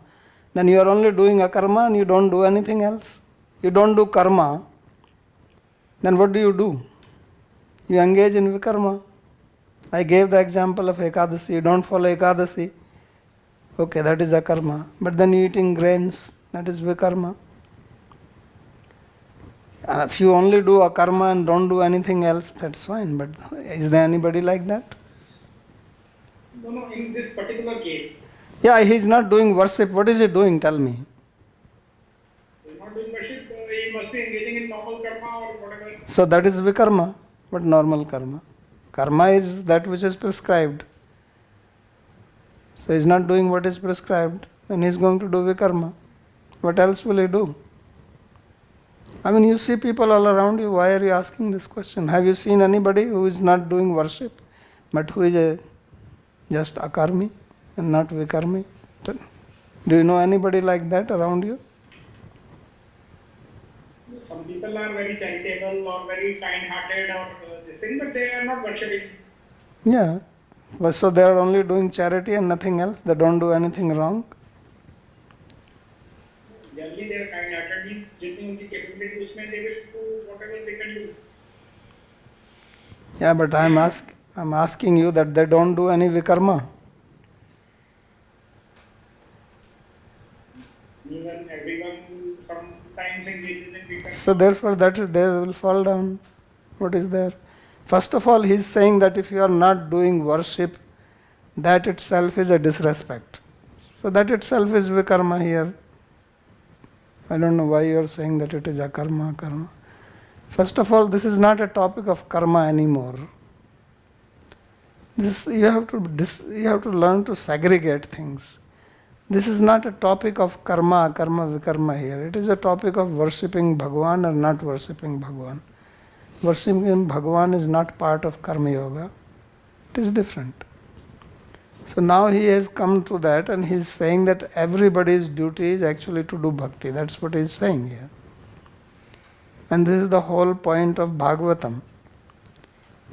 then you are only doing akarma and you don't do anything else. You don't do karma, then what do? You engage in vikarma. I gave the example of Ekadasi. You don't follow Ekadasi. Okay, that is akarma. But then eating grains, that is vikarma. If you only do akarma and don't do anything else, that's fine. But is there anybody like that? No, in this particular case. Yeah, he is not doing worship. What is he doing? Tell me. He is not doing worship. He must be engaging in normal karma or whatever. So that is vikarma. But normal karma. Karma is that which is prescribed. So he is not doing what is prescribed, then he is going to do vikarma. What else will he do? I mean, you see people all around you. Why are you asking this question? Have you seen anybody who is not doing worship, but who is just akarmi and not vikarmi? Do you know anybody like that around you? Some people are very charitable or very kind-hearted or this thing, but they are not worshipping. Yeah. So they are only doing charity and nothing else. They don't do anything wrong. Generally, they are kind-hearted means जितनी उनकी capability उसमें they will do whatever they can do. Yeah, but I'm asking you that they don't do any vikarma. Even everyone sometimes engages in weekend. So therefore they will fall down. What is there? First of all, he is saying that if you are not doing worship, that itself is a disrespect. So that itself is vikarma here. I don't know why you are saying that it is karma. First of all, this is not a topic of karma anymore. You have to learn to segregate things. This is not a topic of karma, vikarma here. It is a topic of worshipping Bhagwan or not worshipping Bhagwan. Worshipping Bhagwan is not part of karma yoga. It is different. So now he has come to that and he is saying that everybody's duty is actually to do bhakti. That's what he is saying here. And this is the whole point of Bhāgavatam.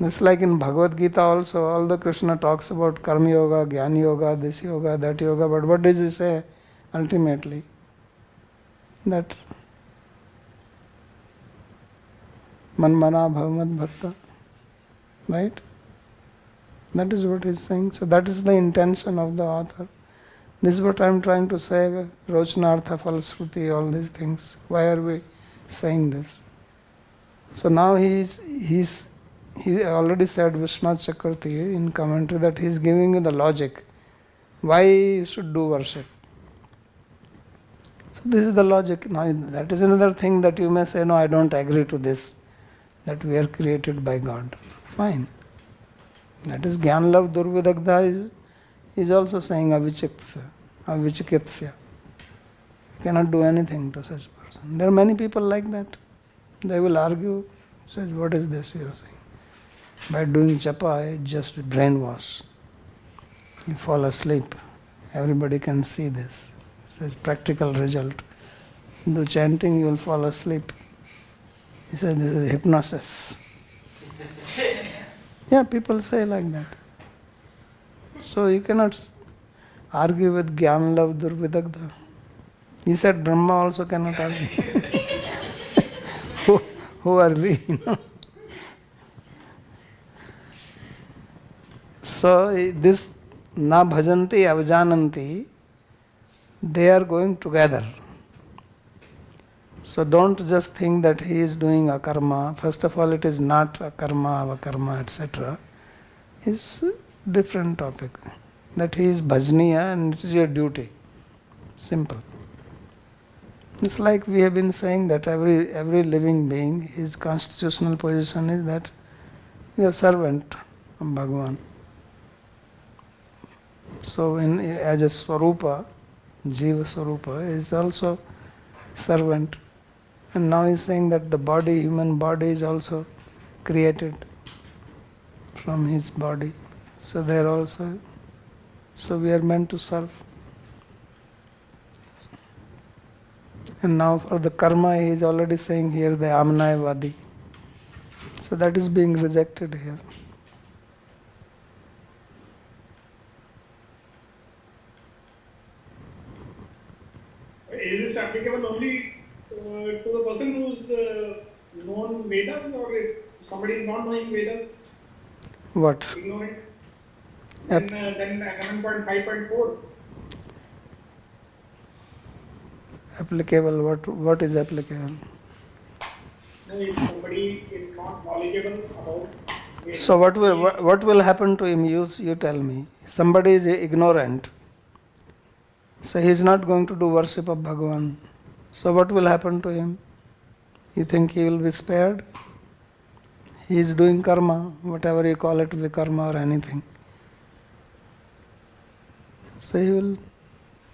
Just like in Bhagavad Gita also, all the Krishna talks about karma yoga, jnana yoga, this yoga, that yoga, but what does he say ultimately? That manmana bhavamad bhakta, right? That is what he is saying. So that is the intention of the author. This is what I am trying to say, Rochnartha, Falshruti, all these things. Why are we saying this? So now he already said, Vishwanath Chakravarti in commentary, that he is giving you the logic. Why you should do worship. So this is the logic. Now that is another thing that you may say, no, I don't agree to this, that we are created by God. Fine. That is Jnanlav Durvidagdha is also saying avichikitsya. You cannot do anything to such person. There are many people like that. They will argue, says, what is this you are saying? By doing japa, it just brainwash. You fall asleep. Everybody can see this. Says practical result. Do chanting, you will fall asleep. He says this is hypnosis. Yeah, people say like that. So you cannot argue with Jnanlav Durvidagdha. He said Brahma also cannot argue. Who are we? So this na bhajanti avjananti, they are going together. So don't just think that he is doing a karma. First of all, it is not a karma, avakarma, etc. It's a different topic. That he is bhajniya and it is your duty. Simple. It's like we have been saying that every living being, his constitutional position is that we are servant of Bhagavan. So as a Swarupa, Jiva Swarupa is also servant. And now he is saying that the body, human body is also created from his body. So they are also, so we are meant to serve. And now for the karma, he is already saying here the Amnayavadi. So that is being rejected here. Is this applicable only to the person who's known Vedas, or if somebody is not knowing Vedas? What? Ignorant? Then 11.5.4. Applicable, what is applicable? No, if somebody is not knowledgeable about Vedas. So what will happen to him? You tell me. Somebody is ignorant. So he is not going to do worship of Bhagavan. So what will happen to him? You think he will be spared? He is doing karma, whatever you call it, vikarma or anything. So he will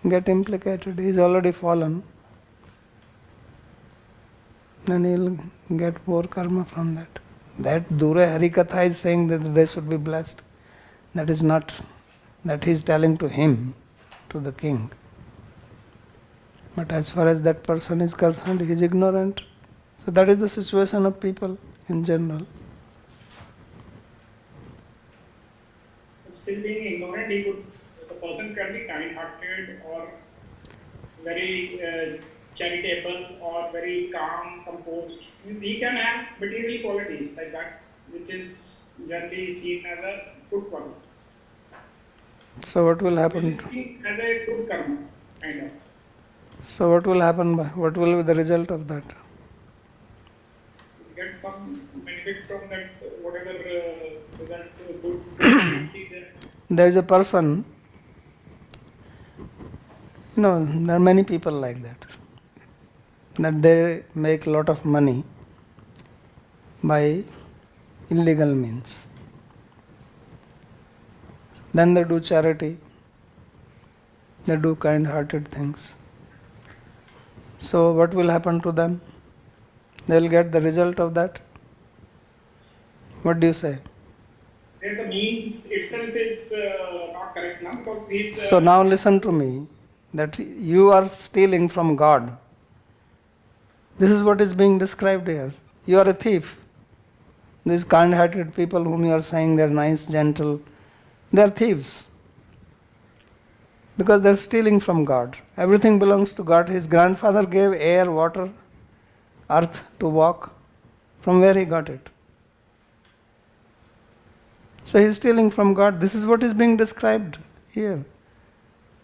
get implicated. He is already fallen. Then he will get more karma from that. That Dure Harikatha is saying that they should be blessed. That is not, that he is telling to him, to the king. But as far as that person is concerned, he is ignorant. So that is the situation of people in general. Still being ignorant, the person can be kind-hearted or very charitable or very calm, composed. He can have material qualities like that, which is generally seen as a good karma. So what will happen? Which is seen as a good karma, kind of. So what will happen? What will be the result of that? Get some benefit from that, whatever results good we see there. There is a person, there are many people like that they make a lot of money by illegal means. Then they do charity, they do kind-hearted things. So what will happen to them? They will get the result of that. What do you say? Then the means itself is not correct now, because these. So now listen to me, that you are stealing from God. This is what is being described here. You are a thief. These kind-hearted people whom you are saying they are nice, gentle, they are thieves. Because they are stealing from God. Everything belongs to God. His grandfather gave air, water, earth to walk. From where he got it? So he is stealing from God. This is what is being described here.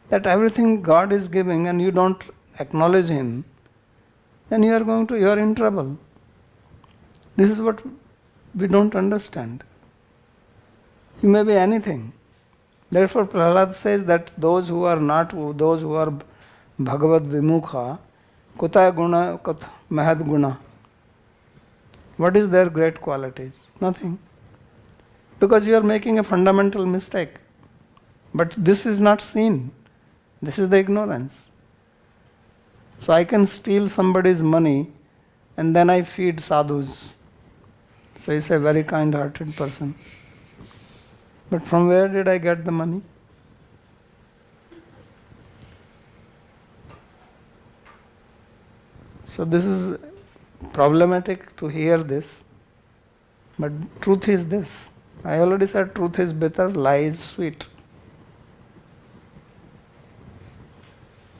That everything God is giving and you don't acknowledge Him, then you are in trouble. This is what we don't understand. You may be anything. Therefore Prahlad says that those who are Bhagavad Vimukha, Kutaya Guna, Kat Mahad Guna. What is their great qualities? Nothing. Because you are making a fundamental mistake. But this is not seen. This is the ignorance. So I can steal somebody's money and then I feed sadhus. So he's a very kind-hearted person. But from where did I get the money? So this is problematic to hear this. But truth is this. I already said truth is bitter, lie is sweet.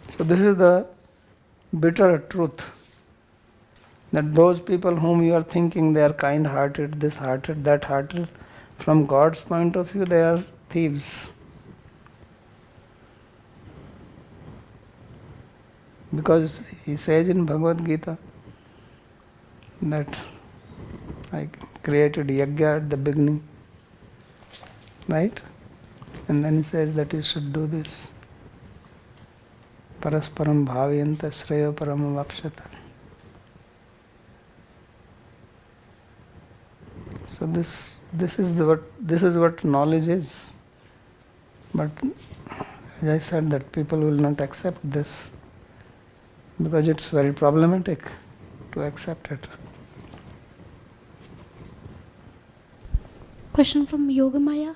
So this is the bitter truth. That those people whom you are thinking they are kind-hearted, this-hearted, that-hearted, from God's point of view they are thieves. Because He says in Bhagavad Gita that I created yajna at the beginning. Right? And then He says that you should do this. Parasparam bhavayanta sreyo param vapshata. So this is what knowledge is. But as I said, that people will not accept this because it's very problematic to accept it. Question from Yogamaya.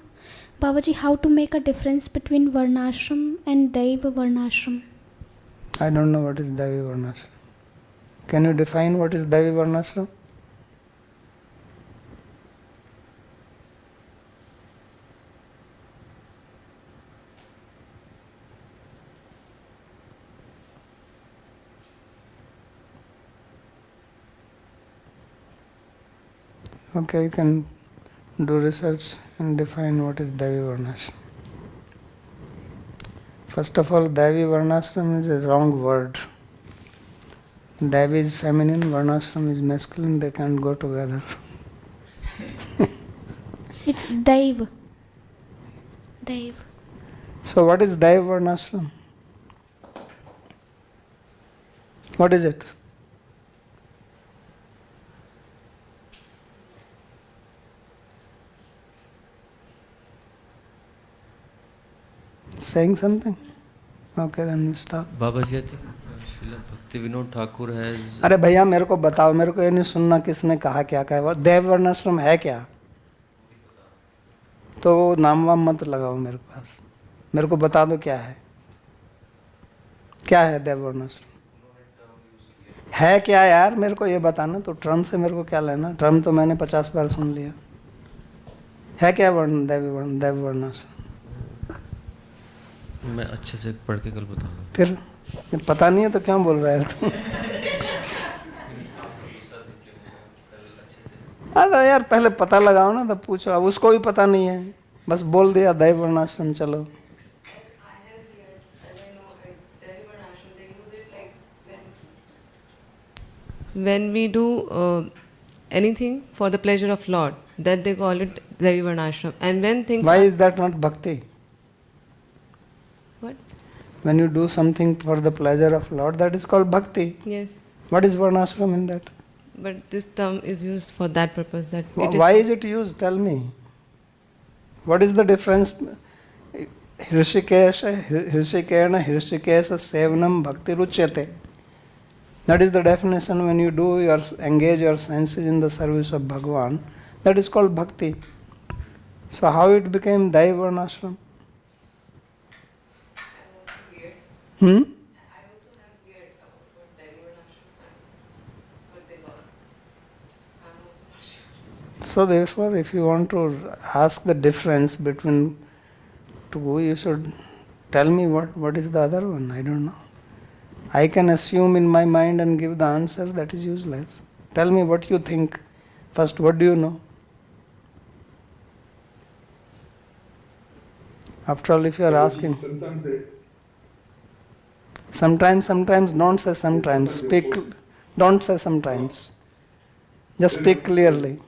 Babaji, how to make a difference between Varnashram and Daiva Varnashram? I don't know what is Daivi Varnashram. Can you define what is Daivi Varnashram? Okay, you can do research and define what is Daivi Varnashram. First of all, Daivi Varnashram is a wrong word. Daivi is feminine, Varnashram is masculine, they can't go together. It's Daiv. Daiv. So what is Daivi Varnashram? What is it? Saying something? Okay, then we stop. Babaji, I think Srila Bhakti Vinod Thakur has... अरे भैया मेरे को बताओ, मेरे को ये नहीं सुनना किसने कहा क्या कहा. दैव वर्णाश्रम है क्या? तो नाम वाम मत लगाओ मेरे पास, मेरे को बता दो क्या है. क्या है दैव वर्णाश्रम? है क्या यार, मेरे को ये बताना. तो टर्म से मेरे को क्या लेना? टर्म तो मैंने 50 बार सुन लिया. है क्या दैव वर्णाश्रम? मैं अच्छे से पढ़ के कल बता दूँ. फिर पता नहीं है तो क्यों बोल रहा है तू? अरे यार पहले पता लगाओ ना, तब पूछो. अब उसको भी पता नहीं है, बस बोल दिया दैव वर्णाश्रम चलो. when we do anything for the pleasure of Lord, that they call it Devi Varnashram. And when things Why are, is that not bhakti? What? When you do something for the pleasure of Lord, that is called bhakti. Yes. What is varnashram in that? But this term is used for that purpose. That Why is it used? Tell me. What is the difference? Hrishikesha sevanam bhakti ruchyate. That is the definition. When you do engage your senses in the service of Bhagavan, that is called bhakti. So how it became Daiva Varnashram? Hmm? So therefore, if you want to ask the difference between two, you should tell me what is the other one. I don't know. I can assume in my mind and give the answer. That is useless. Tell me what you think. First, what do you know? After all, if you are asking. Sometimes, don't say sometimes. Speak, don't say sometimes. Just speak clearly.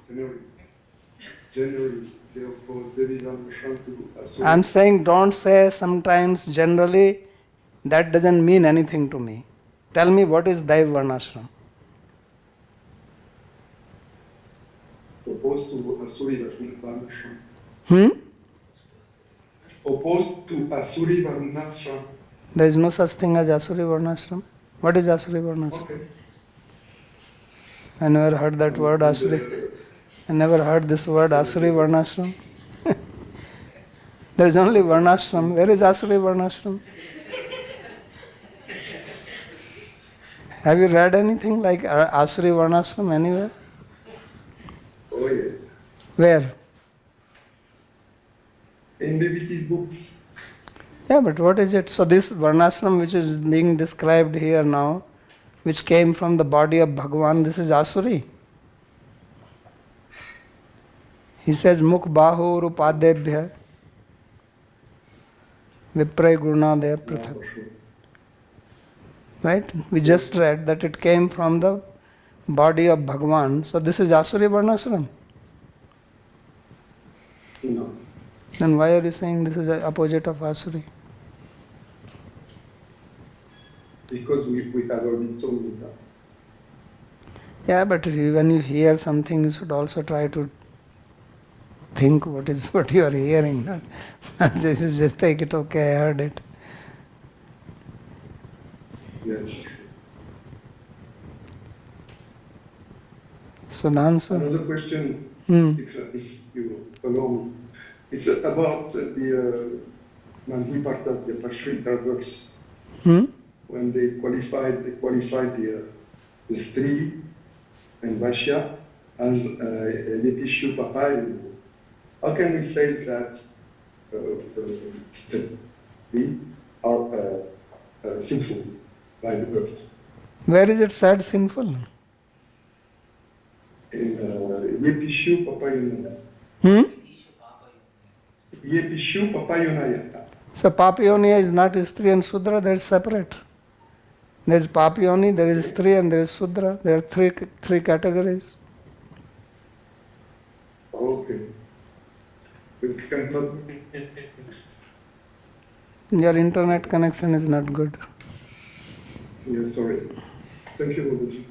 Generally, they oppose Devi Varnashram to Asura. I am saying don't say sometimes, generally. That doesn't mean anything to me. Tell me what is Daiva Varnashram. Opposed to Asuri Varnashram. Opposed to Asuri Varnashram. There is no such thing as Asuri Varnashram. What is Asuri Varnashram? Okay. I never heard that word Asuri. I never heard this word Asuri Varnashram. There is only Varnashram. Where is Asuri Varnashram? Have you read anything like Asuri Varnashram anywhere? Oh yes. Where? In Vedic books. Yeah, but what is it? So this Varnashram which is being described here now, which came from the body of Bhagavan, this is Asuri. He says, Mukh bahu rupadebhya vipray gurnadaya prathak. Right? We just read that it came from the body of Bhagavan. So this is Asuri Varnashram. No. Then why are you saying this is the opposite of Asuri? Because we have heard it so many times. Yeah, but when you hear something, you should also try to think what you are hearing. Not just take it, okay, I heard it. Yes. So the answer. Another question, if you allow me, it's about the Manhiparta, the Pashri verse. When they qualified the Stri and Vaishya as Yetishu Papai. How can we say that we are sinful by the birth? Where is it said sinful? In Yepishu Papayunaya. Yepishu Papayunaya. So Papayoniya is not Stri and Sudra, they are separate. There is Papayoni, there is Stri and there is Sudra. There are three categories. Okay. We cannot. Your internet connection is not good. Yes, sorry. Thank you, Babaji.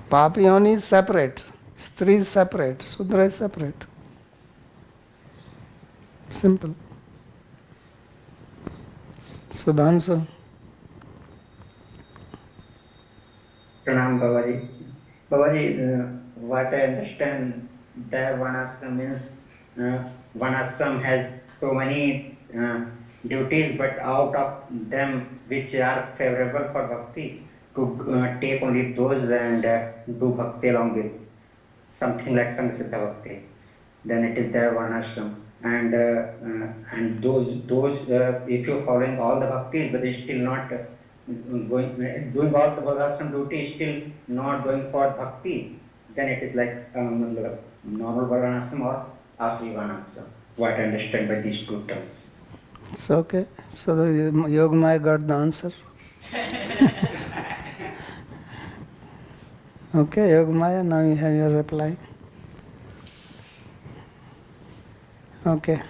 Papayoni is separate, Stri is separate, Sudra is separate. Simple. So the answer. Pranam Babaji. Babaji, what I understand that Varnashram means Varnashram has so many duties, but out of them which are favorable for bhakti, to take only those and do bhakti along with something like Samsiddha Bhakti. Then it is their Varnashram. And those if you're following all the bhaktis, but they're still not doing all the Varnashram duty, still not going for bhakti, then it is like normal Varnashram or Asuri Varnashram. What I understand by these two terms. It's okay. So the Yogamaya got the answer. Okay, Yogamaya, now you have your reply. Okay.